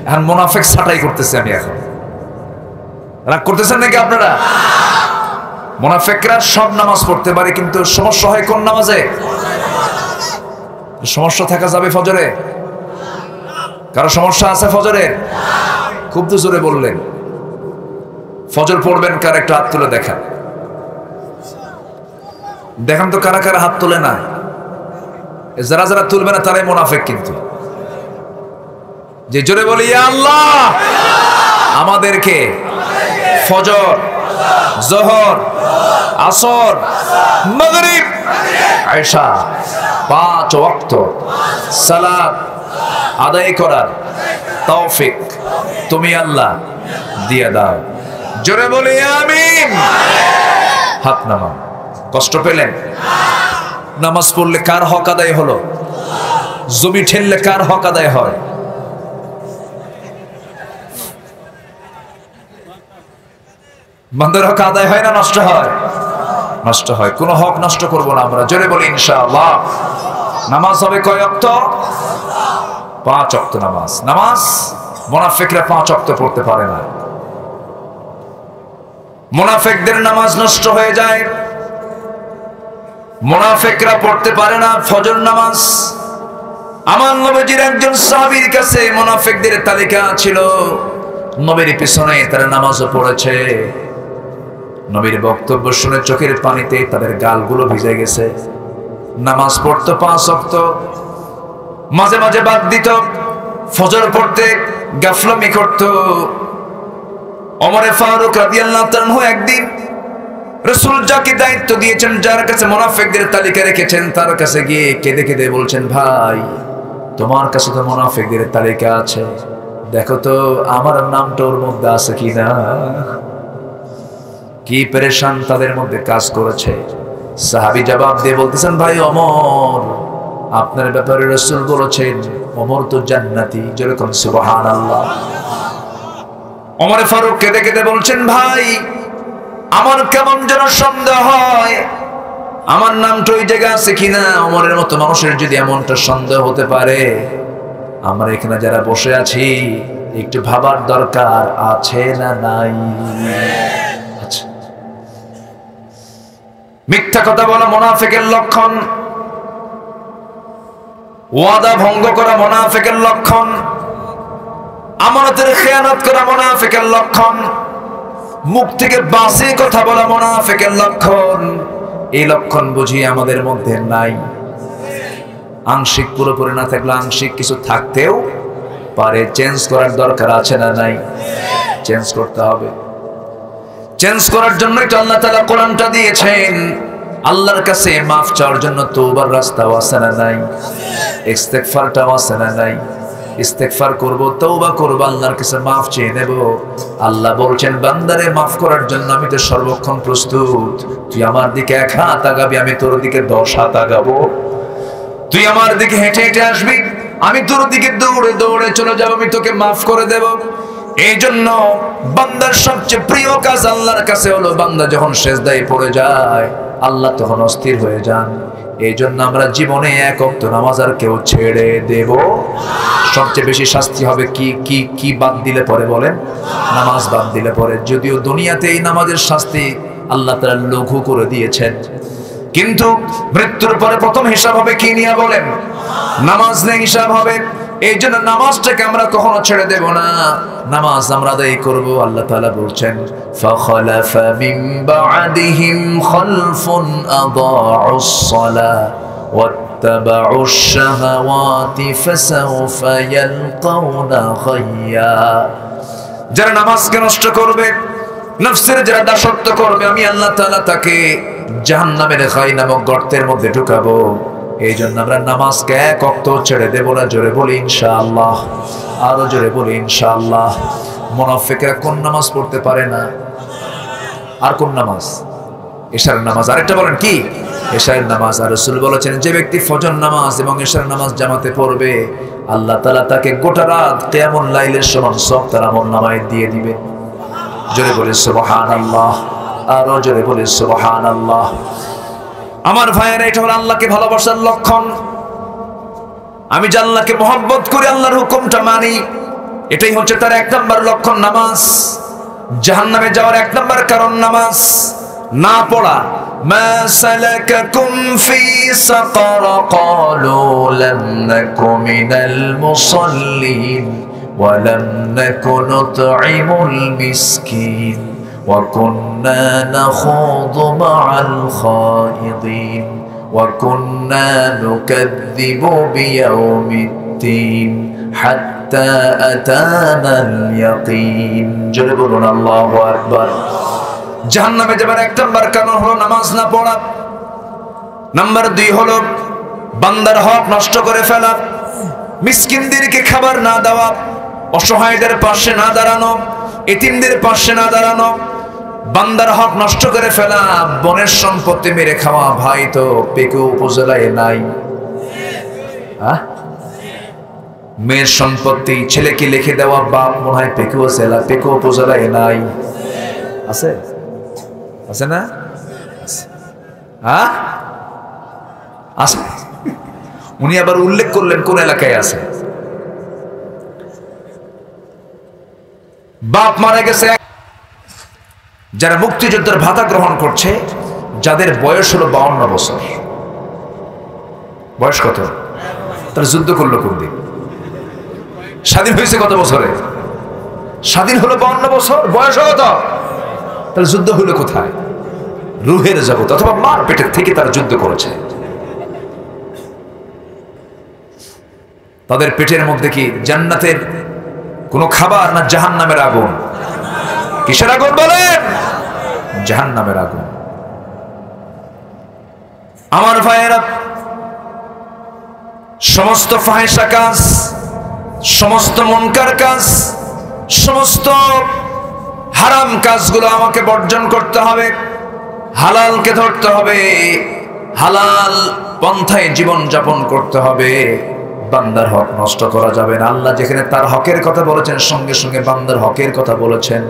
এখন মুনাফিক ছাঁটাই করতেছে আমি। এখন রাগ করতেছেন নাকি আপনারা? মুনাফিকরা সব নামাজ পড়তে পারে, কিন্তু সমস্যা হয় কোন নামাজে? সমস্যা থাকা যাবে ফজরে? কারো সমস্যা আছে ফজরে? খুব তো জোরে বললেন। ফজর পড়বেন কার? একটা হাত তুলে দেখান, দেখান তো কারা কারা হাত তোলে না। যারা যারা তুলবে না তারাই মুনাফিক। কিন্তু যে জোরে বলি ইয়া আল্লাহ, আমাদেরকে ফজর, যোহর, আসর, মাগরিব, ইশা 5 ওয়াক্ত সালাত আদায় করার তৌফিক তুমি আল্লাহ দিয়ে দাও। জোরে বলি আমিন। হাত নামান। কষ্ট পেলেন? নামাজ পড়লে কার হক আদায় হলো? জমি ঠেললে কার হক আদায় হয়? বান্দার হক আদায় হয় না নষ্ট হয়? নষ্ট হয়। কোনো হক নষ্ট করব না আমরা, জোরে বলি ইনশাআল্লাহ। নামাজ হবে কয় ওয়াক্ত? 5 ওয়াক্ত নামাজ। নামাজ মুনাফিকরা 5 ওয়াক্ত পড়তে পারে না। মুনাফিকদের নামাজ নষ্ট হয়ে যায়। মুনাফিকরা পড়তে পারে না ফজর নামাজ। আমার নবীজির একজন সাহাবীর কাছে মুনাফিকদের তালিকা ছিল, নবীর পিছনে তারা নামাজও পড়েছে। নবীর বক্তব্য শুনে চোখের পানিতে তাদের গালগুলো ভিজে গেছে। নামাজ পড়তো 5 ওয়াক্ত, মাঝে মাঝে বাদ দিত, ফজর পড়তে গাফলামি করত। ওমরে ফারুক রাদিয়াল্লাহু তাআলা একদিন রাসূল যাকে দায়িত্ব দিয়েছেন, যার কাছে মুনাফিকদের তালিকা রেখেছেন, তার কাছে গিয়ে কেঁদে কেঁদে বলছেন, ভাই তোমার কাছে তো মুনাফিকদের তালিকা আছে, দেখো তো আমার নামটা ওর মধ্যে আছে কিনা। কি পেরেশান তাদের মধ্যে কাজ করেছে। সাহাবী জবাব দিয়ে বলতেছেন, ভাই ওমর, আপনার ব্যাপারে রাসূল বলেছেন ওমর তো জান্নাতি, যেরকম সুবহানাল্লাহ। ওমর ফারুক কেঁদে কেঁদে বলছেন, ভাই আমার কেমন যেন সন্দেহ হয়, আমার নামটা ওই জায়গায় আছে কিনা। ওমরের মতো মানুষের যদি এমনটা সন্দেহ হতে পারে, আমরা এখানে যারা বসে আছি একটু ভাবার দরকার আছে না নাই? আচ্ছা, মিথ্যা কথা বলা মুনাফিকের লক্ষণ, ওয়াদা ভঙ্গ করা মুনাফিকের লক্ষণ, আমানতের খেয়ানত করা মুনাফিকের লক্ষণ, মুখ থেকে বাজে কথা বলা মুনাফিকের লক্ষণ। এই লক্ষণ বুঝি আমাদের মধ্যে নাই। আংশিক পুরোপুরি না থাকলে আংশিক কিছু থাকতেও পারে। চেঞ্জ করার দরকার আছে না নাই? চেঞ্জ করতে হবে। চেঞ্জ করার জন্যই তো আল্লাহ তাআলা কোরআনটা দিয়েছেন। আল্লাহর কাছে মাফ চাওয়ার জন্য তওবার রাস্তাও আছে না নাই? ইস্তেগফারটাও আছে না নাই? ইস্তেগফার করব, তওবা করব, আল্লাহর কাছে মাফ চেয়ে নেব। আল্লাহ বলছেন, বান্দারে মাফ করার জন্য আমি তো সর্বক্ষণ প্রস্তুত। তুই আমার দিকে 1 হাত আগাবি, আমি তোর দিকে 10 হাত আগাবো। তুই আমার দিকে হেঁটে হেঁটে আসবি, আমি তোর দিকে দৌড়ে দৌড়ে চলে যাব, আমি তোকে মাফ করে দেব। এই জন্য বান্দার সবচেয়ে প্রিয় কাজ আল্লাহর কাছে হলো, বান্দা যখন সেজদায় পড়ে যায় আল্লাহ তখন অস্থির হয়ে যান। এই জন্য আমরা জীবনে 1 ওয়াক্ত নামাজ আর কেউ ছেড়ে দেব। সবচেয়ে বেশি শাস্তি হবে কি কি কি বাদ দিলে পরে বলেন? নামাজ বাদ দিলে পরে। যদিও দুনিয়াতে এই নামাজের শাস্তি আল্লাহ তাআলা লঘু করে দিয়েছেন, কিন্তু মৃত্যুর পরে প্রথম হিসাব হবে কি নিয়ে বলেন? নামাজ নিয়ে হিসাব হবে। এই জন্য নামাজটাকে আমরা কখনো ছেড়ে দেব না, নামাজ আমরা আদায় করব। আল্লাহ তাআলা বলছেন, ফাখালাফা মিন বা'দিহিম খালফুন আদাউস সালাহ ওয়াত্তাবাউশ শাহাওয়াতি ফাসাউফা ইয়ালকাউনা গায়্যা। যারা নামাজকে নষ্ট করবে, নফসের যারা দাসত্ব করবে, আমি আল্লাহ তাআলা তাকে জাহান্নামের খাই নামক গর্তের মধ্যে ঢুকাবো। এই জন্য আমরা নামাজকে 1 ওয়াক্ত ছেড়ে দেব না। জোরে বলি ইনশাআল্লাহ, আরো জোরে বলি ইনশাআল্লাহ। মুনাফিকরা কোন নামাজ পড়তে পারে না? আর কোন নামাজ? এশার নামাজ। আরেকটা বলেন কি? এশার নামাজ। আর রাসূল বলেছেন, যে ব্যক্তি ফজর নামাজ এবং এশার নামাজ জামাতে পড়বে, আল্লাহ তাআলা তাকে গোটা রাত কিয়ামুল লাইলের সমান সওয়াব তার আমলনামায় দিয়ে দিবেন। জোরে বলি সুবহানাল্লাহ, আরো জোরে বলি সুবহানাল্লাহ। আমার ভাইয়েরা, এটা হলো আল্লাহকে ভালোবাসার লক্ষণ। আমি যে আল্লাহকে মহব্বত করি, আল্লাহর হুকুমটা মানি, এটাই হচ্ছে তার 1 নম্বর লক্ষণ। নামাজ জাহান্নামে যাওয়ার 1 নম্বর কারণ নামাজ না পড়া। মা সালাকাকুম ফি সাকার ক্বালু লাম নাকু মিনাল মুসাল্লিন ওয়া লাম নাকু নুতঈমুল মিসকিন وكنا نخوض مع الخائضين وكنا نكذب بيوم الدين حتى أتانا اليقين جلبون الله أكبر জাহান্নামে যাবার 1 নম্বর কারণ হলো নামাজ না পড়া। নাম্বার 2 হলো বান্দার হক নষ্ট করে ফেলা, মিসকিনদেরকে খাবার না দেওয়া, অসহায়দের পাশে না দাঁড়ানো, এতিমদের পাশে না দাঁড়ানো, বান্দার হক নষ্ট করে ফেলা, বনের সম্পত্তি মেরে খাওয়া। ভাই তো পেকু উপজেলায় নাই, মেয়ের সম্পত্তি ছেলেকে লিখে দেওয়া বাপ মনে হয় পেকুয়া উপজেলায় নাই, আছে আছে না? আছে। উনি আবার উল্লেখ করলেন কোন এলাকায় আছে। বাপ মারা গেছে, যারা মুক্তিযুদ্ধের ভাতা গ্রহণ করছে, যাদের বয়স হলো 52 বছর। বয়স কত? তারা যুদ্ধ করলো কোন দিন? স্বাধীন হয়েছে কত বছরে? স্বাধীন হলো 52 বছর, বয়স কত? তাহলে যুদ্ধ হলো কোথায়? রুহের জগৎ অথবা মার পেটের থেকে তারা যুদ্ধ করেছে। তাদের পেটের মধ্যে কি জান্নাতের কোন খাবার না জাহান্নামের আগুন? কিসের আগুন বলেন? জাহান্নামের আগুন। আমার ভাইয়েরা, সমস্ত ফাহিশা কাজ, সমস্ত মুনকার কাজ, সমস্ত হারাম কাজগুলো আমাকে বর্জন করতে হবে, হালালকে ধরতে হবে, হালাল পন্থায় জীবন যাপন করতে হবে। বান্দার হক নষ্ট করা যাবে না। আল্লাহ যেখানে তার হকের কথা বলেছেন, সঙ্গে সঙ্গে বান্দার হকের কথা বলেছেন।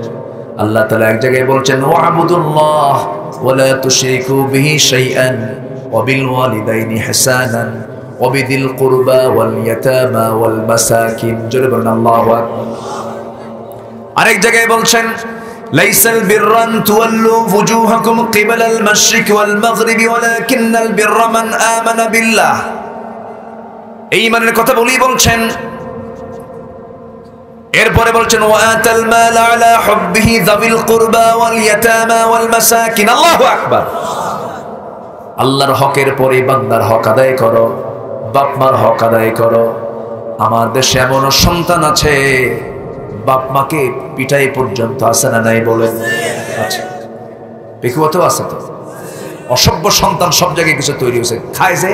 আল্লাহ তাআলা এক জায়গায় বলছেন, ওয়াবুদুল্লাহ ওয়ালা তুশরিকু বিহি শাইআন ওয়া বিল ওয়ালিদাইনি ইহসানান ওয়া বিদিল কুরবা ওয়াল ইয়াতামা ওয়াল মাসাকিন। জোরে বলেন আল্লাহু আকবার। আরেক জায়গায় বলছেন, লাইসাল বিররা আন তুওয়াল্লু ওয়ুজুহাকুম কিবালাল মাশরিক ওয়াল মাগরিবি ওয়ালাকিন্নাল বিররা মান আমানা বিল্লাহ। এই ইমানের কথা বলেই বলছেন। এরপরে বলছেন, ওয়াতাল মাল আলা হুব্বিহি যাবিল কুরবা ওয়াল ইয়াতামা ওয়াল মাসাকিন। আল্লাহু আকবার। আল্লাহর হকের পরে বান্দার হক আদায় করো, বাপ মার হক আদায় করো। আমার দেশে এমন সন্তান আছে, বাপ মাকে পিটাই পর্যন্ত আছে না নাই বলেন? আছে। পেকুয়াতেও আছে তো। অসভ্য সন্তান সব জায়গায় কিছু তৈরি হয়েছে। খায় যে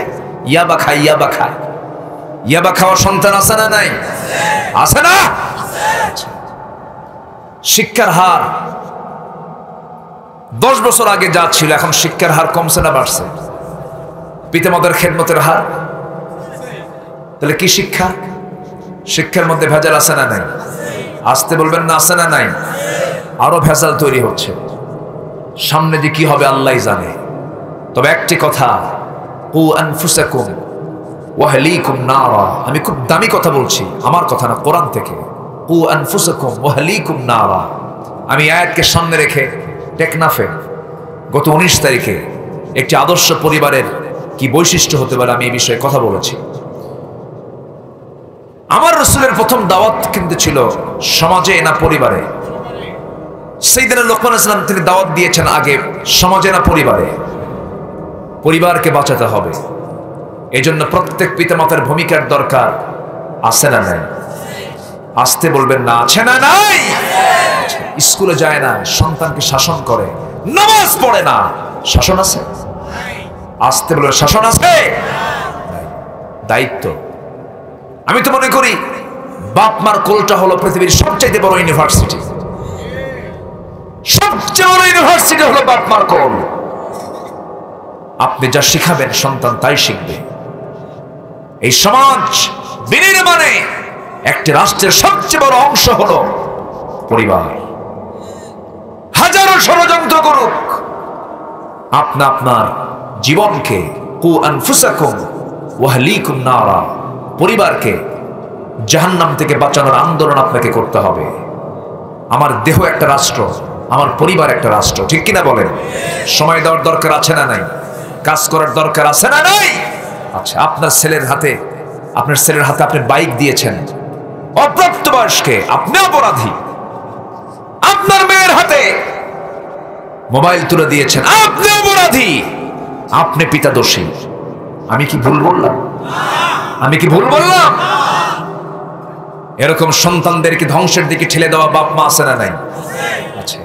ইয়াবা খায়, ইয়াবা খায়, ইয়াবা খাওয়ার সন্তান আছে না নাই? আছে না? শিক্ষার হার 10 বছর আগে যা ছিল, এখন শিক্ষার হার কমছে না বাড়ছে? পিতামাতার খেদমতের হার। তাহলে কি শিক্ষা? শিক্ষার মধ্যে ভেজাল আছে না নাই? আসতে বলবেন না, আছে না নাই? আরো ভেজাল তৈরি হচ্ছে। সামনে যে কি হবে আল্লাহই জানে। তবে একটি কথা, কু আনফুসাকুম ওয়া আহলিকুম নারা। আমি খুব দামি কথা বলছি, আমার কথা না, কোরআন থেকে। কু আনফুসাকুম ওয়া আহলিকুম নারা। আমি আয়াতকে সামনে রেখে টেকনাফে গত 19 তারিখে একটি আদর্শ পরিবারের কি বৈশিষ্ট্য হতে পারে আমি এই বিষয়ে কথা বলেছি। আমার রাসূলের প্রথম দাওয়াত কিন্তু ছিল সমাজে না পরিবারে। সাইয়েদনা লোকমান আলাইহিস সালাম তিনি দাওয়াত দিয়েছেন আগে সমাজে না পরিবারে। পরিবারকে বাঁচাতে হবে। এজন্য প্রত্যেক পিতামাতার ভূমিকার দরকার আছে না নাই? আসতে বলবেন না, আছে না নাই? স্কুলে যায় না, সন্তানকে শাসন করে, নামাজ পড়ে না, শাসন আছে? আসতে বলবেন, শাসন আছে? দায়িত্ব। আমি তো মনে করি বাপ মার কোলটা হলো পৃথিবীর সবচেয়ে বড় ইউনিভার্সিটি। সবচেয়ে বড় ইউনিভার্সিটি হলো বাপ মার কোল। আপনি যা শিখাবেন সন্তান তাই শিখবে। এই সমাজ বিনির্মাণে একটি রাষ্ট্রের সবচেয়ে বড় অংশ হলো পরিবার। হাজারো ষড়যন্ত্র করুক, আপনার জীবনকে, কু আনফুসাকুম ওয়া আহলিকুম নারা, পরিবারকে জাহান্নাম থেকে বাঁচানোর আন্দোলন আপনাকে করতে হবে। আমার দেহ একটা রাষ্ট্র, আমার পরিবার একটা রাষ্ট্র, ঠিক কিনা বলেন? সময় দেওয়ার দরকার আছে না নাই? কাজ করার দরকার আছে না নাই? আচ্ছা, আপনার ছেলের হাতে আপনি বাইক দিয়েছেন, অপ্রাপ্তবয়স্কে, আপনি অপরাধী। আপনার মেয়ের হাতে মোবাইল তুলে দিয়েছেন, আপনি অপরাধী, আপনি পিতা দোষী। আমি কি ভুল বললাম? আমি কি ভুল বললাম? এরকম সন্তানদেরকে ধ্বংসের দিকে ঠেলে দেওয়া বাপ মা আছে না নাই? আচ্ছা,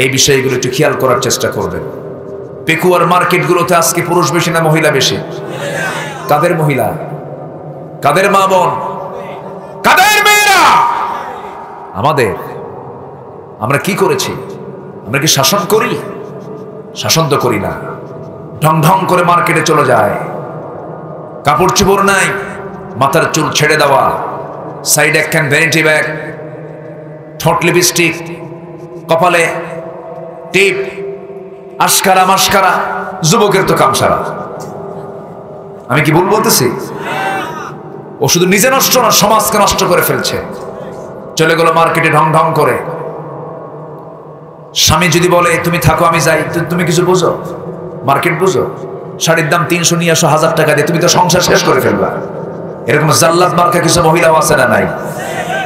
এই বিষয়গুলো একটু খেয়াল করার চেষ্টা করবেন। পেকুয়ার মার্কেটগুলোতে আজকে পুরুষ বেশি না মহিলা বেশি? কাদের মহিলা? কাদের মা বোন? কাদের মেয়েরা? আমাদের। আমরা কি করেছি? আমরা কি শাসন করি? শাসন তো করি না। ঢং ঢং করে মার্কেটে চলে যায়, কাপড় চোপড় নাই, মাথার চুল ছেড়ে দেওয়া, সাইড একখান ভ্যানিটি ব্যাগ, ঠোঁট লিপস্টিক, কপালে টিপ, আশকারা মাস্কারা, যুবকের তো কামসারা। আমি কি ভুল বলতেছি? ও শুধু নিজে নষ্ট না, সমাজকে নষ্ট করে ফেলছে। চলে গেল মার্কেটে ঢং ঢং করে। স্বামী যদি বলে তুমি থাকো আমি যাই, তুমি কিছু বুঝো? মার্কেট বুঝো? শাড়ির দাম 300 নিয়ে আসো 1000 টাকা দিয়ে, তুমি তো সংসার শেষ করে ফেলবা। এরকম জাল্লাত মার্কা কিছু মহিলাও আছে না নাই?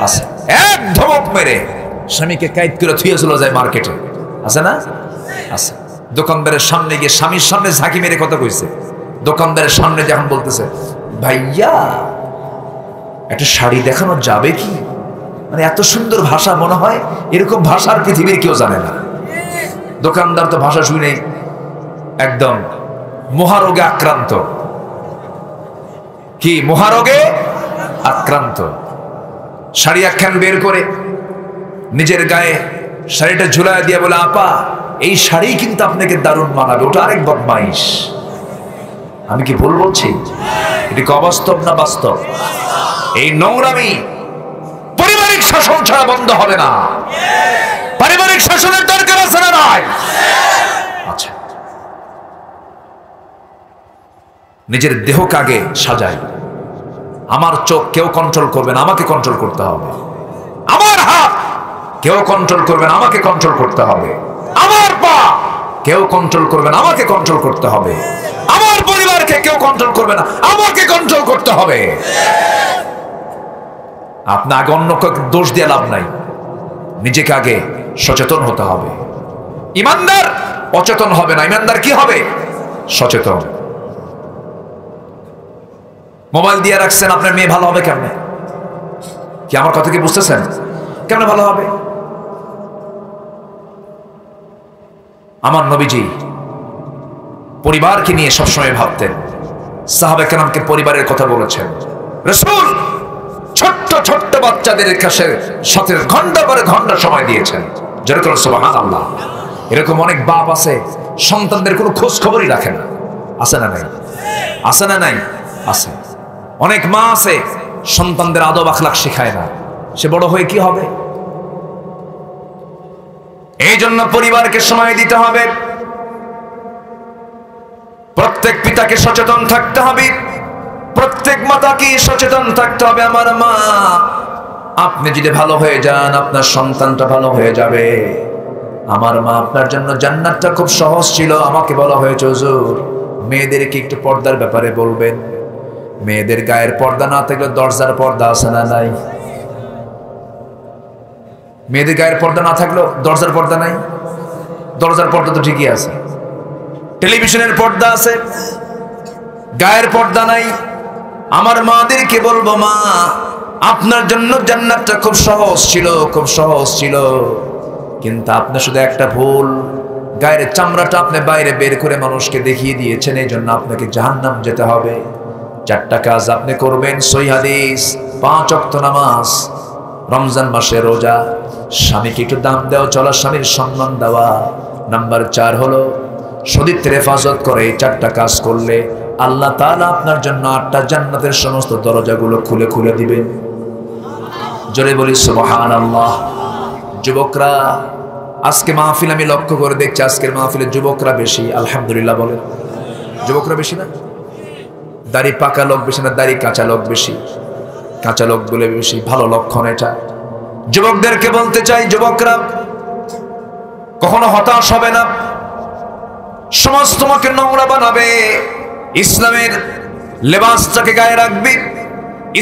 আছে। এক ধমক মেরে স্বামীকে কাইদ করে থুয়ে চলে যায় মার্কেটে, আছে না? আছে। দোকানদারের সামনে গিয়ে স্বামীর সামনে ঝাঁকি মেরে কথা কইছে। দোকানদারের সামনে যখন বলতেছে ভাইয়া একটা শাড়ি দেখানো যাবে কি, মানে এত সুন্দর ভাষা, মনে হয় এরকম ভাষার পৃথিবীর কেউ জানে না। দোকানদার তো ভাষা শুনে একদম মহারোগে আক্রান্ত। কি মহারোগে আক্রান্ত? শাড়ি একখান বের করে নিজের গায়ে শাড়িটা ঝুলায় দিয়ে বলে আপা এই শাড়ি কিন্তু আপনাকে দারুণ মানাবে। ওটা আরেক বদমাইশ। আমি কি ভুল বলছি? এটি কি অবাস্তব না বাস্তব? এই নোংরামি পারিবারিক শাসন ছাড়া বন্ধ হবে না। পারিবারিক শাসনের দরকার আছে না নাই? আচ্ছা, নিজের দেহকে আগে সাজাই। আমার চোখ কেউ কন্ট্রোল করবে না, আমাকে কন্ট্রোল করতে হবে। আমার হাত কেউ কন্ট্রোল করবে না, আমাকে কন্ট্রোল করতে হবে। আমার পা কেউ কন্ট্রোল করবে না, আমাকে কন্ট্রোল করতে হবে। আমার পরিবারকে কেউ কন্ট্রোল করবে না, আমাকে কন্ট্রোল করতে হবে। আপনি আগে অন্যকে দোষ দিয়ে লাভ নাই, নিজেকে আগে সচেতন হতে হবে। ইমানদার অচেতন হবে না, ইমানদার কি হবে? সচেতন। মোবাইল দিয়ে রাখছেন, আপনার মেয়ে ভালো হবে কেমনে? কি আমার কথা কি বুঝতেছেন? কেমনে ভালো হবে? আমার নবীজি পরিবারকে নিয়ে সবসময় ভাবতেন। সাহাবায়ে কেরামকে পরিবারের কথা বলেছেন। রাসূল ছোট্ট ছোট্ট বাচ্চাদের সাথে ঘন্টা পরে ঘন্টা সময় দিয়েছেন। যেরকম সুবহানাল্লাহ। এরকম অনেক বাপ আছে সন্তানদের কোনো খোঁজ খবরই রাখে না, আছে না নাই? আছে না নাই? আছে। অনেক মা আছে সন্তানদের আদব আখলাক শেখায় না, সে বড় হয়ে কি হবে? এই জন্য পরিবারকে সময় দিতে হবে। প্রত্যেক পিতাকে সচেতন থাকতে হবে, প্রত্যেক মাতাকে সচেতন থাকতে হবে। আমার মা, আপনি যদি ভালো হয়ে যান আপনার সন্তানটা ভালো হয়ে যাবে। আমার মা, আপনার জন্য জান্নাতটা খুব সহজ ছিল। আমাকে বলা হয়েছে হুজুর মেয়েদেরকে একটু পর্দার ব্যাপারে বলবেন। মেয়েদের গায়ের পর্দা না থাকলে দরজার পর্দা আছে না নাই? মেয়েদের গায়ের পর্দা না থাকলেও দরজার পর্দা নাই? দরজার পর্দা তো ঠিকই আছে। টেলিভিশনের পর্দা আছে, গায়ের পর্দা নাই। আমার মাদেরকে বলবো মা, আপনার জন্য জান্নাতটা খুব সহজ ছিল, খুব সহজ ছিল। কিন্তু আপনি শুধু একটা ভুল, গায়ের চামড়াটা আপনি বাইরে বের করে মানুষকে দেখিয়ে দিয়েছেন, এই জন্য আপনাকে জাহান্নাম যেতে হবে। 4টা কাজ আপনি করবেন, সহিহ হাদিস। 5 ওয়াক্ত নামাজ, রমজান মাসে রোজা, স্বামীকে একটু দাম দেওয়া, চলা স্বামীর সম্মান দেওয়া। নাম্বার 4 হলো সতীত্বের হেফাজত করে। এই 4টা কাজ করলে আল্লাহ তাআলা আপনার জন্য 8টা জান্নাতের সমস্ত দরজাগুলো খুলে খুলে দিবেন। জোরে বলি সুবহানাল্লাহ। যুবকরা, আজকে মাহফিল আমি লক্ষ্য করে দেখছি, আজকের মাহফিলে যুবকরা বেশি। আলহামদুলিল্লাহ বলেন। যুবকরা বেশি না? দাড়ি পাকা লোক বেশি না দাড়ি কাঁচা লোক বেশি? কাঁচা লোক বলে বেশি, ভালো লক্ষণ এটা। যুবকদেরকে বলতে চাই, যুবকরা কখনো হতাশ হবে না। সমাজ তোমাকে নোংরা বানাবে, ইসলামের লেবাসটাকে গায়ে রাখবে,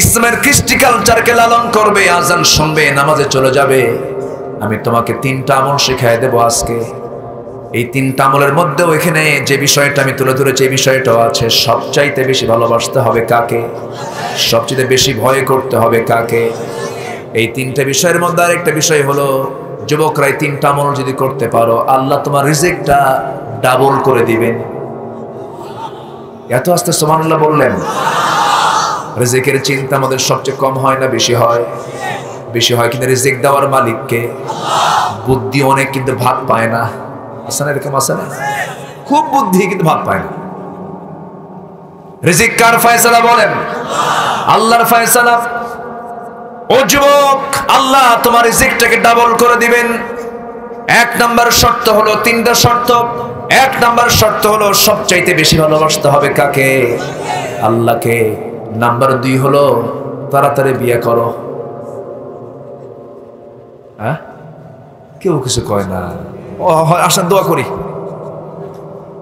ইসলামের কৃষ্টি কালচারকে লালন করবে, আজান শুনবে, নামাজে চলে যাবে। আমি তোমাকে 3টা আমল শিখাই দেব আজকে। এই 3টা আমলের মধ্যেও এখানে যে বিষয়টা আমি তুলে ধরেছি এই বিষয়টাও আছে। সবচাইতে বেশি ভালোবাসতে হবে কাকে? সবচেয়ে বেশি ভয় করতে হবে কাকে? এই 3টা বিষয়ের মধ্যে আরেকটা বিষয় হলো, যুবকরা এই 3টা আমল যদি করতে পারো আল্লাহ তোমার রিজিকটা ডাবল করে দিবেন। এত আস্তে সুবহানাল্লাহ বললেন। রিজিকের চিন্তা আমাদের সবচেয়ে কম হয় না বেশি হয়? বেশি হয়। কিন্তু রিজিক দেওয়ার মালিককে। বুদ্ধি অনেক কিন্তু ভাগ পায় না, আছে না? এরকম আছে না? খুব বুদ্ধি কিন্তু ভাগ পায় না। রিজিক কার ফয়সালা বলেন? আল্লাহর ফয়সালা। ও যুবক, আল্লাহ তোমার রিজিকটাকে ডাবল করে দিবেন। এক নাম্বার শর্ত হলো, তিনটা শর্ত। এক নাম্বার শর্ত হলো সবচাইতে বেশি ভালোবাসতে হবে কাকে? আল্লাহকে। নাম্বার 2 হলো তাড়াতাড়ি বিয়ে করো। হ্যাঁ, কেউ কিছু কয় না। ও আসেন দোয়া করি।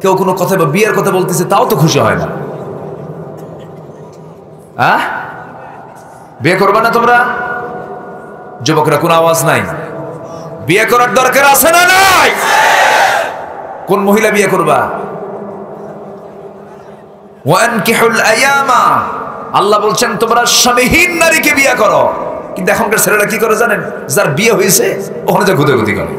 কেউ কোনো কথা বা বিয়ের কথা বলতেছে তাও তো খুশি হয় না। হ্যাঁ, বিয়ে করবে না তোমরা? যুবকরা কোনো আওয়াজ নাই। বিয়ে করার দরকার আছে না নাই? কোন মহিলা বিয়ে করবা? ওয়ানকিহুল আয়ামা, আল্লাহ বলছেন তোমরা স্বামীহীন নারীকে বিয়ে করো। কিন্তু এখনকার ছেলেরা কি করে জানেন? যার বিয়ে হয়েছে ওখানে যা গুদাগুদি করে।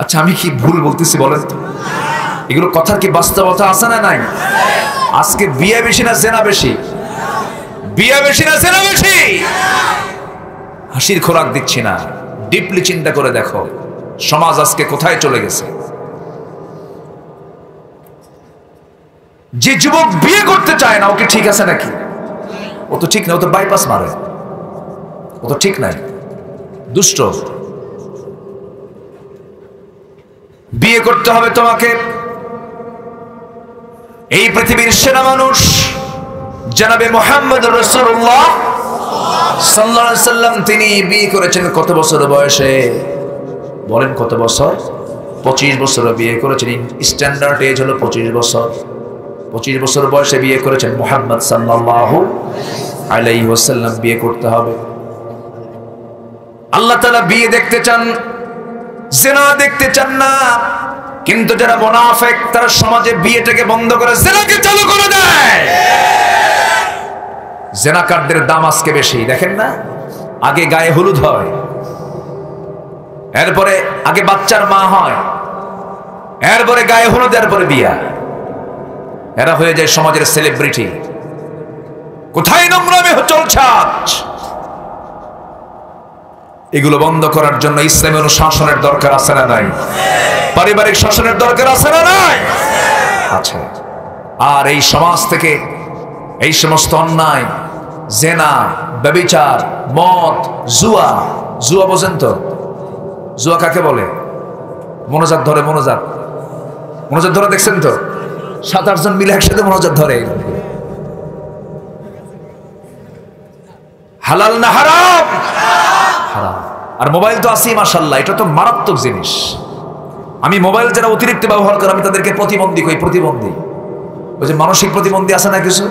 আচ্ছা, আমি কি ভুল বলতেছি বলেন তো? এগুলো কথার কি বাস্তবতা আছে না নাই? আজকে বিয়ে বেশি না জেনা বেশি? বিয়ে বেশি না জেনা বেশি? হাসির খোরাক দিচ্ছি না, ডিপলি চিন্তা করে দেখো সমাজ আজকে কোথায় চলে গেছে। যে যুবক বিয়ে করতে চায় না, ওকে ঠিক আছে নাকি? ও তো ঠিক না, ও তো বাইপাস মারে, ও তো ঠিক নাই, দুষ্ট। বিয়ে করতে হবে তোমাকে। এই পৃথিবীর সেরা মানুষ জনাবে মুহাম্মদ রাসূলুল্লাহ সাল্লাল্লাহু আলাইহি সাল্লাম, তিনি বিয়ে করেছেন কত বছর বয়সে? বলেন কত বছর? 25 বছরে বিয়ে করেছেন। স্ট্যান্ডার্ড এজ হলো 25 বছর। 25 বছর বয়সে বিয়ে করেছেন মুহাম্মদ সাল্লাল্লাহু আলাইহি ওয়াসাল্লাম। বিয়ে করতে হবে। আল্লাহ তাআলা বিয়ে দেখতে চান, জিনা দেখতে চান না। কিন্তু যারা মুনাফিক তারা সমাজে বিয়েটাকে বন্ধ করে জিনাকে চালু করে দেয়। জিনাকারদের দাম আজকে বেশি, দেখেন না? আগে গায়ে হলুদ হয়, এরপরে আগে বাচ্চার মা হয়, এরপরে গায়ে হলুদ, এরপরে বিয়া। এরা হয়ে যায় সমাজের সেলিব্রিটি। কোথায় নোংরামি চলছে আজ? এগুলো বন্ধ করার জন্য ইসলামী অনুশাসনের দরকার আছে না নাই? পারিবারিক শাসনের দরকার আছে না নাই? আছে। আর এই সমাজ থেকে এই সমস্ত অন্যায়, জেনা, ব্যভিচার, মদ, জুয়া। জুয়া বোঝেন তো? জুয়া কাকে বলে? মনোজাত ধরে, মনোজাত ধরে দেখছেন তো? 7-8 জন মিলে একসাথে মনোজাত ধরে। হালাল না হারাম? হারাম। আর মোবাইল তো আছেই মাশাআল্লাহ, এটা তো মারাত্মক জিনিস। আমি মোবাইল যারা অতিরিক্ত ব্যবহার করে আমি তাদেরকে প্রতিবন্ধী কই। প্রতিবন্ধী ওই যে মানসিক প্রতিবন্ধী আছে না কিছু?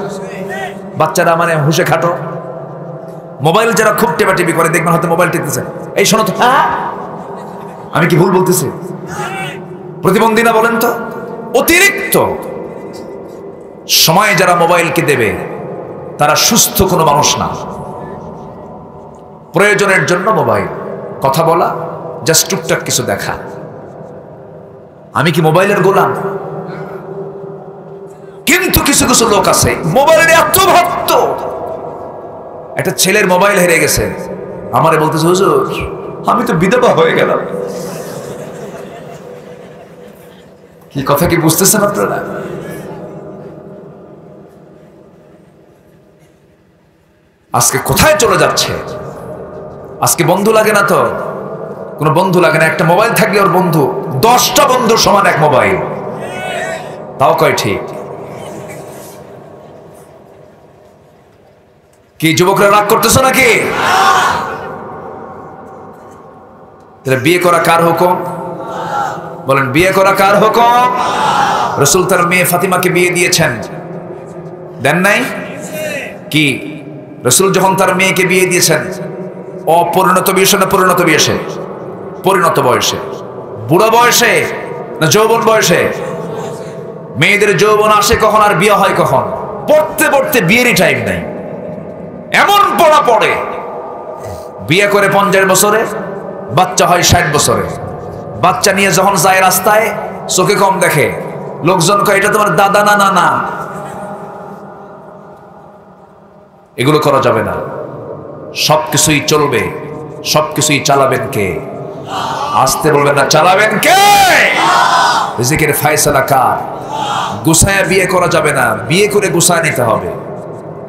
বাচ্চারা মানে হুশে খাটো। মোবাইল যারা খুব টেপাটেপি করে দেখবেন হয়তো মোবাইল টিপতেছে, এই শোনো তো, আমি কি ভুল বলতেছি? প্রতিবন্ধী না বলেন তো? অতিরিক্ত সময় যারা মোবাইলকে দেবে তারা সুস্থ কোনো মানুষ না। প্রয়োজনের জন্য মোবাইল, কথা বলা, জাস্ট টুকটাক কিছু দেখা। আমি কি মোবাইলের গোলাম? কিন্তু কিছু কিছু লোক আছে মোবাইলের এত ভক্ত। একটা ছেলের মোবাইল হেরে গেছে, আমারে বলতেছে হুজুর আমি তো বিধবা হয়ে গেলাম। কি কথা কি বুঝতেছেন আপনারা? আজকে কোথায় চলে যাচ্ছে? আজকে বন্ধু লাগে না তো, কোনো বন্ধু লাগে না। একটা মোবাইল থাকলে ওর বন্ধু 10টা বন্ধু সমান এক মোবাইল, তাও কয় ঠিক। কি যুবকরা রাগ করতেছ নাকি? তাহলে বিয়ে করা কার হুকুম? বলেন বিয়ে করা কার হুকুম? রাসূল তার মেয়ে ফাতিমাকে বিয়ে দিয়েছেন, দেন নাই? কি রাসূল যখন তার মেয়েকে বিয়ে দিয়েছেন অপরিণত বয়সে না পরিণত বয়সে? পরিণত বয়সে। বুড়ো বয়সে না যৌবন বয়সে? মেয়েদের যৌবন আসে কখন আর বিয়ে হয় কখন? পড়তে পড়তে বিয়েরই টাইম নাই। এমন পড়া পড়ে বিয়ে করে 50 বছরে, বাচ্চা হয় 60 বছরে। বাচ্চা নিয়ে যখন যায় রাস্তায় চোখে কম দেখে, লোকজন কয় এটা তোমার দাদা না নানা। এগুলো করা যাবে না। সবকিছুই চলবে, সবকিছুই চালাবেন কে? আসতে বলবেন না, চালাবেন কে? রিজিকের ফায়সালা কার? গুছায়া বিয়ে করা যাবে না, বিয়ে করে গুছায় নিতে হবে।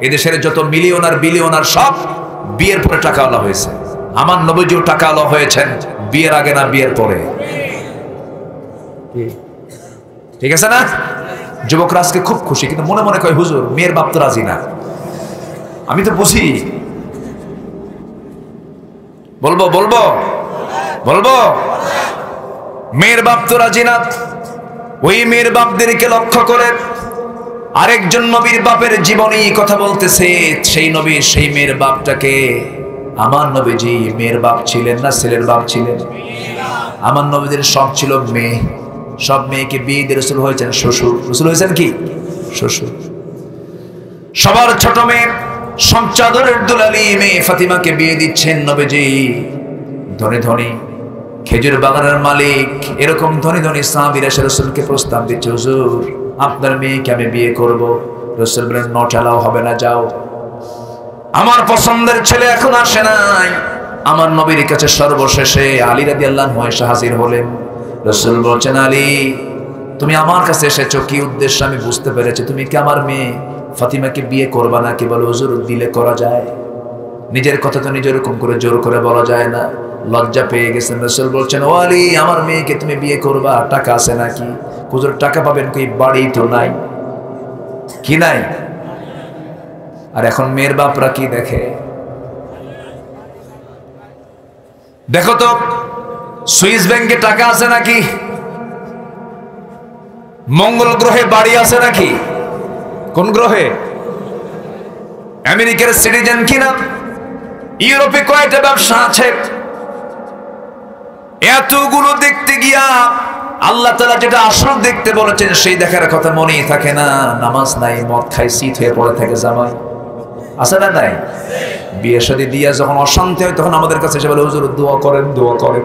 এদেশের যত মিলিয়নার বিলিয়নার সব বিয়ের পরে টাকাওয়ালা হয়েছে। আমার নবীজিও টাকাওয়ালা হয়েছেন বিয়ের আগে না বিয়ের পরে। ঠিক আছে না? যুবকরা আজকে খুব খুশি, কিন্তু মনে মনে কয় হুজুর মেয়ের বাপ তো রাজি না। আমি তো বুঝি, বলবো বলবো বলবো মেয়ের বাপ তো রাজি না। ওই মেয়ের বাপদেরকে লক্ষ্য করে আরেকজন নবীর বাপের জীবনী কথা বলতেছে। সেই নবী সেই মেয়ের বাপটাকে, আমার নবীজি মেয়ের বাপ ছিলেন না ছেলের বাপ ছিলেন? আমার নবীদের সব ছিল মেয়ে, সব মেয়েকে বিয়ে দিয়ে রাসূল হয়েছেন শ্বশুর। রাসূল হয়েছেন কি? শ্বশুর। সবার ছোট মেয়ে, সব চাদরের দুলালি মেয়ে ফাতিমাকে বিয়ে দিচ্ছেন নবীজি। ধনী ধনী খেজুর বাগানের মালিক, এরকম ধনী ধনী সাহাবীরা এসে রাসূলকে প্রস্তাব দিচ্ছে, হুজুর আপনার মেয়েকে আমি বিয়ে করব। রাসূল বলেন নট অ্যালাউ হবে না, যাও। আমার পছন্দের ছেলে এখন আসে নাই। আমার নবীর কাছে সর্বশেষে আলী রাদিয়াল্লাহু আনহু এসে হাজির হলেন। রাসূল বলছেন, আলী তুমি আমার কাছে এসেছো কি উদ্দেশ্য আমি বুঝতে পেরেছি। তুমি কি আমার মেয়ে ফাতিমাকে বিয়ে করবা নাকি? বলো হুজুর দিলে করা যায়, নিজের কথা তো নিজের এরকম করে জোর করে বলা যায় না। লজ্জা পেয়ে গেছেন। রাসূল বলছেন, ও আলী আমার মেয়েকে তুমি বিয়ে করবা, টাকা আছে নাকি? হুজুর টাকা পাবেন কি? বাড়ি তো নাই। কি নাই? আর এখন মেয়ের বাপরা কি দেখে? দেখো তো সুইস ব্যাংকে টাকা আছে নাকি? মঙ্গল গ্রহে বাড়ি আছে নাকি? কোন গ্রহে? আমেরিকার সিটিজেন কিনা? ইউরোপে কয়টা ব্যবসা আছে? এতগুলো দেখতে গিয়া আল্লাহ তাআলা যেটা আসল দেখতে বলেছেন সেই দেখার কথা মনেই থাকে না। নামাজ নাই, মদ খাই, শীত হয়ে পড়ে থাকে জামাই। আছে না নাই? বিয়ে শাদী দিয়া যখন অশান্তি হয় তখন আমাদের কাছে এসে বলে হুজুর দোয়া করেন, দোয়া করেন।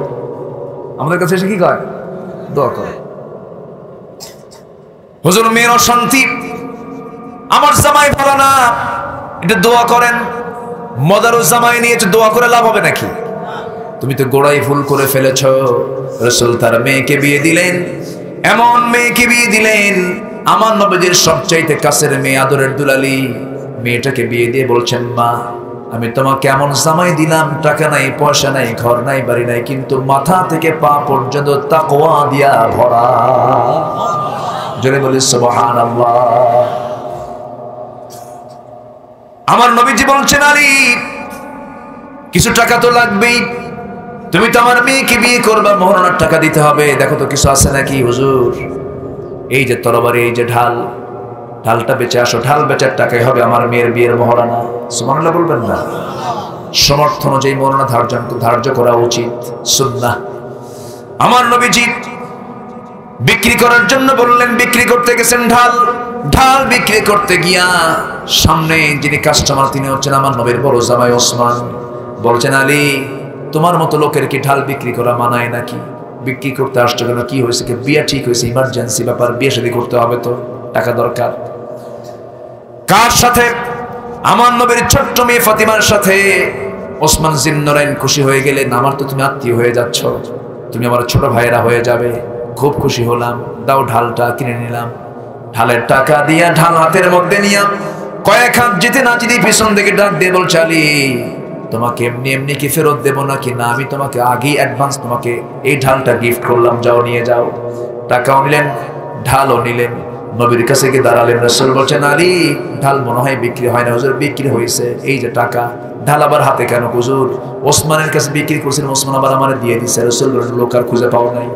আমাদের কাছে এসে কি কয়? দোয়া করেন। হুজুর মেয়ের অশান্তি, আমার জামাই ভালো না, এটা দোয়া করেন। মদারু জামাই নিয়েছে, দোয়া করে লাভ হবে নাকি? তুমি তো গোড়াই ভুল করে ফেলেছ। রাসূল তার মেয়েকে বিয়ে দিলেন, এমন মেয়েকে বিয়ে দিলেন আমার নবীজির সবচাইতে কাছের মেয়ে, আদরের দুলালি। মেয়েটাকে বিয়ে দিয়ে বলছেন, মা আমি তোমাকে এমন জামাই দিলাম, টাকা নাই, পয়সা নাই, ঘর নাই, বাড়ি নাই, কিন্তু মাথা থেকে পা পর্যন্ত তাকওয়া দিয়া ভরা। জোরে বলি সুবহানাল্লাহ। আমার নবীজি বলছেন, আলী কিছু টাকা তো লাগবেই, তুমি তো আমার মেয়েকে বিয়ে করবা, মোহরানার টাকা দিতে হবে। দেখো তো কিছু আছে নাকি? হুজুর এই যে তরবারি, এই যে ঢাল, ঢালটা বেচে আসো, ঢাল বেচার টাকাই হবে আমার মেয়ের বিয়ের মোহরানা। সুবহানাল্লাহ বলবেন না? সমর্থ অনুযায়ী মোহরানা ধার্য করা উচিত, সুন্নাহ। আমার নবীজি বিক্রি করার জন্য বললেন, বিক্রি করতে গেছেন ঢাল। ঢাল বিক্রি করতে গিয়া সামনে যিনি কাস্টমার তিনি হচ্ছেন আমার নবীর বড় জামাই ওসমান। বলছেন, আলী তোমার মতো লোকের কি ঢাল বিক্রি করা মানায় নাকি? বিক্রি করতে আসছো কেন? কি হয়েছে? কি বিয়ে ঠিক হয়েছে? ইমার্জেন্সি ব্যাপার, বিয়ে শাদী করতে হবে তো, টাকা দরকার। কার সাথে? আমার নবীর ছোট্ট মেয়ে ফাতিমার সাথে। ওসমান জিন্নরাইন খুশি হয়ে গেলেন, আমার তো তুমি আত্মীয় হয়ে যাচ্ছ, তুমি আমার ছোট ভাইয়েরা হয়ে যাবে। খুব খুশি হলাম, দাও ঢালটা। কিনে নিলাম। ঢালের টাকা দিয়া ঢাল হাতের মধ্যে নিয়া কয়েক হাত যেতে না যেতে পিছন থেকে ডাক দিয়ে বলছে, আলী তোমাকে এমনি এমনি কি ফেরত দেবো নাকি? না, আমি তোমাকে আগেই অ্যাডভান্স তোমাকে এই ঢালটা গিফট করলাম, যাও নিয়ে যাও। টাকাও নিলেন, ঢালও নিলেন। নবীর কাছে গিয়ে দাঁড়ালেন। রাসূল বলছেন, আলী ঢাল মনে হয় বিক্রি হয় না। হুজুর বিক্রি হয়েছে, এই যে টাকা। ঢাল আবার হাতে কেন? হুজুর ওসমানের কাছে বিক্রি করছেন, ওসমান আবার আমার দিয়ে দিচ্ছে। রাসূল বললেন, লোক আর খুঁজে পাও নাই,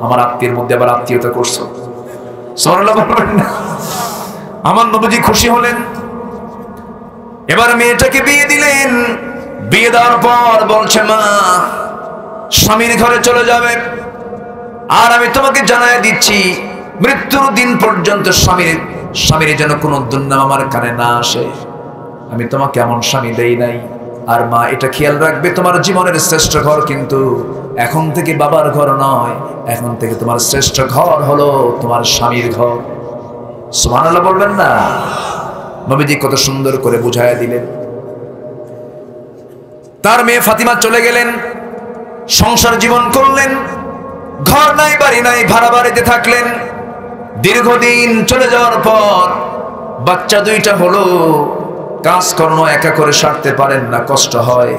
আমার আত্মীয়ের মধ্যে আবার আত্মীয়তা করছো। সুবহানাল্লাহ বলবেন না? আমার নবীজি খুশি হলেন। এবার মেয়েটাকে বিয়ে দিলেন। বিয়ে দেওয়ার পর বলছে, মা স্বামীর ঘরে চলে যাবে, আর আমি তোমাকে জানাই দিচ্ছি মৃত্যুর দিন পর্যন্ত স্বামীর যেন কোনো দুর্নাম আমার কানে না আসে। আমি তোমাকে এমন স্বামী দেই নাই। আর মা এটা খেয়াল রাখবে, তোমার জীবনের শ্রেষ্ঠ ঘর কিন্তু এখন থেকে বাবার ঘর নয়, এখন থেকে তোমার শ্রেষ্ঠ ঘর হলো তোমার স্বামীর ঘর। সুবহানাল্লাহ বলবেন না? নবীজি কত সুন্দর করে বুঝায়া দিলেন। তার মেয়ে ফাতিমা চলে গেলেন, সংসার জীবন করলেন, ঘর নাই, বাড়ি নাই, ভাড়া বাড়িতে থাকলেন। দীর্ঘদিন চলে যাওয়ার পর বাচ্চা দুইটা হলো। কাজকর্ম একা করে সারতে পারেন না, কষ্ট হয়।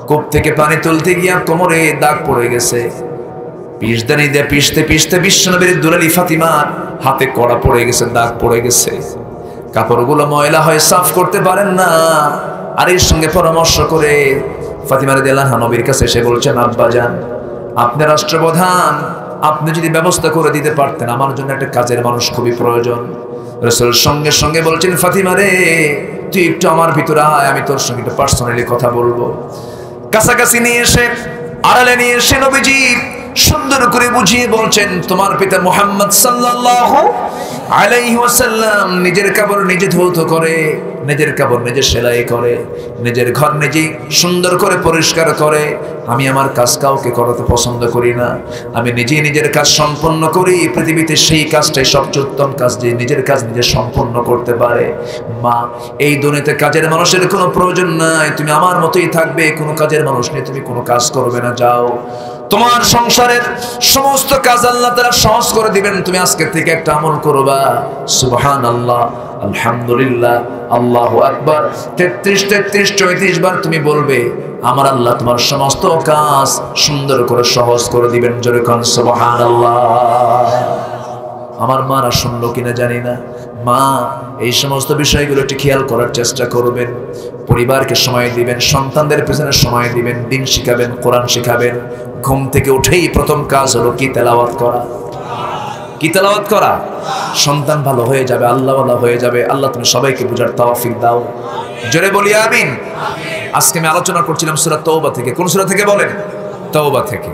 কূপ থেকে পানি তুলতে গিয়া কোমরে দাগ পড়ে গেছে। পিষদানি দিয়ে পিষতে পিষতে বিশ্বনবীর দুলালি ফাতিমার হাতে কড়া পড়ে গেছে, দাগ পড়ে গেছে। কাপড়গুলো ময়লা হয়ে সাফ করতে পারেন না। আর এর সঙ্গে পরামর্শ করে ফাতিমা রাদিয়াল্লাহু আনহা নবীর কাছে এসে বলছেন, আব্বাজান, আপনি রাষ্ট্রপ্রধান, আপনি যদি ব্যবস্থা করে দিতে পারতেন, আমার জন্য একটা কাজের মানুষ খুবই প্রয়োজন। রাসূল সঙ্গে সঙ্গে বলছেন, ফাতিমা রে, তুই একটু আমার ভিতরে আয়, আমি তোর সঙ্গে একটু পার্সোনালি কথা বলবো। কাছাকাছি নিয়ে এসে, আড়ালে নিয়ে এসে নবীজি সুন্দর করে বুঝিয়ে বলছেন, তোমার পিতা মুহাম্মদ সাল্লাল্লাহু আলাইহি ওয়াসাল্লাম নিজের কাপড় নিজে ধৌত করে, নিজের কাপড় নিজে সেলাই করে, নিজের ঘর নিজেই সুন্দর করে পরিষ্কার করে। আমি আমার কাজ কাউকে করাতে পছন্দ করি না, আমি নিজেই নিজের কাজ সম্পন্ন করি। পৃথিবীতে সেই কাজটাই সবচেয়ে উত্তম কাজ, যে নিজের কাজ নিজে সম্পন্ন করতে পারে। মা, এই দুনিয়াতে কাজের মানুষের কোনো প্রয়োজন নাই, তুমি আমার মতোই থাকবে, কোনো কাজের মানুষ নেই, তুমি কোনো কাজ করবে না, যাও। তোমার সংসারের সমস্ত কাজ আল্লাহ তাআলা সহজ করে দিবেন। তুমি আজকে থেকে একটা আমল করবা, সুবহানাল্লাহ, আলহামদুলিল্লাহ, আল্লাহু আকবার 33 বার তুমি বলবে, আমার আল্লাহ তোমার সমস্ত কাজ সুন্দর করে সহজ করে দিবেন। জোরে কোন সুবহানাল্লাহ। আমার মারা শুনলো কিনা জানি না, মা এই সমস্ত বিষয়গুলো একটু খেয়াল করার চেষ্টা করবেন। পরিবারকে সময় দিবেন, সন্তানদের পেছনে সময় দিবেন, দিন শিখাবেন, কোরআন শিখাবেন। ঘুম থেকে উঠেই প্রথম কাজ হলো কি? তেলাওয়াত করা। কি তেলাওয়াত করা? সন্তান ভালো হয়ে যাবে, আল্লাহ ভালো হয়ে যাবে। আল্লাহ তুমি সবাইকে বুঝার তৌফিক দাও। জোরে বলি আমিন। আজকে আমি আলোচনা করছিলাম সূরা তওবা থেকে। কোন সূরা থেকে বলেন? তওবা থেকে।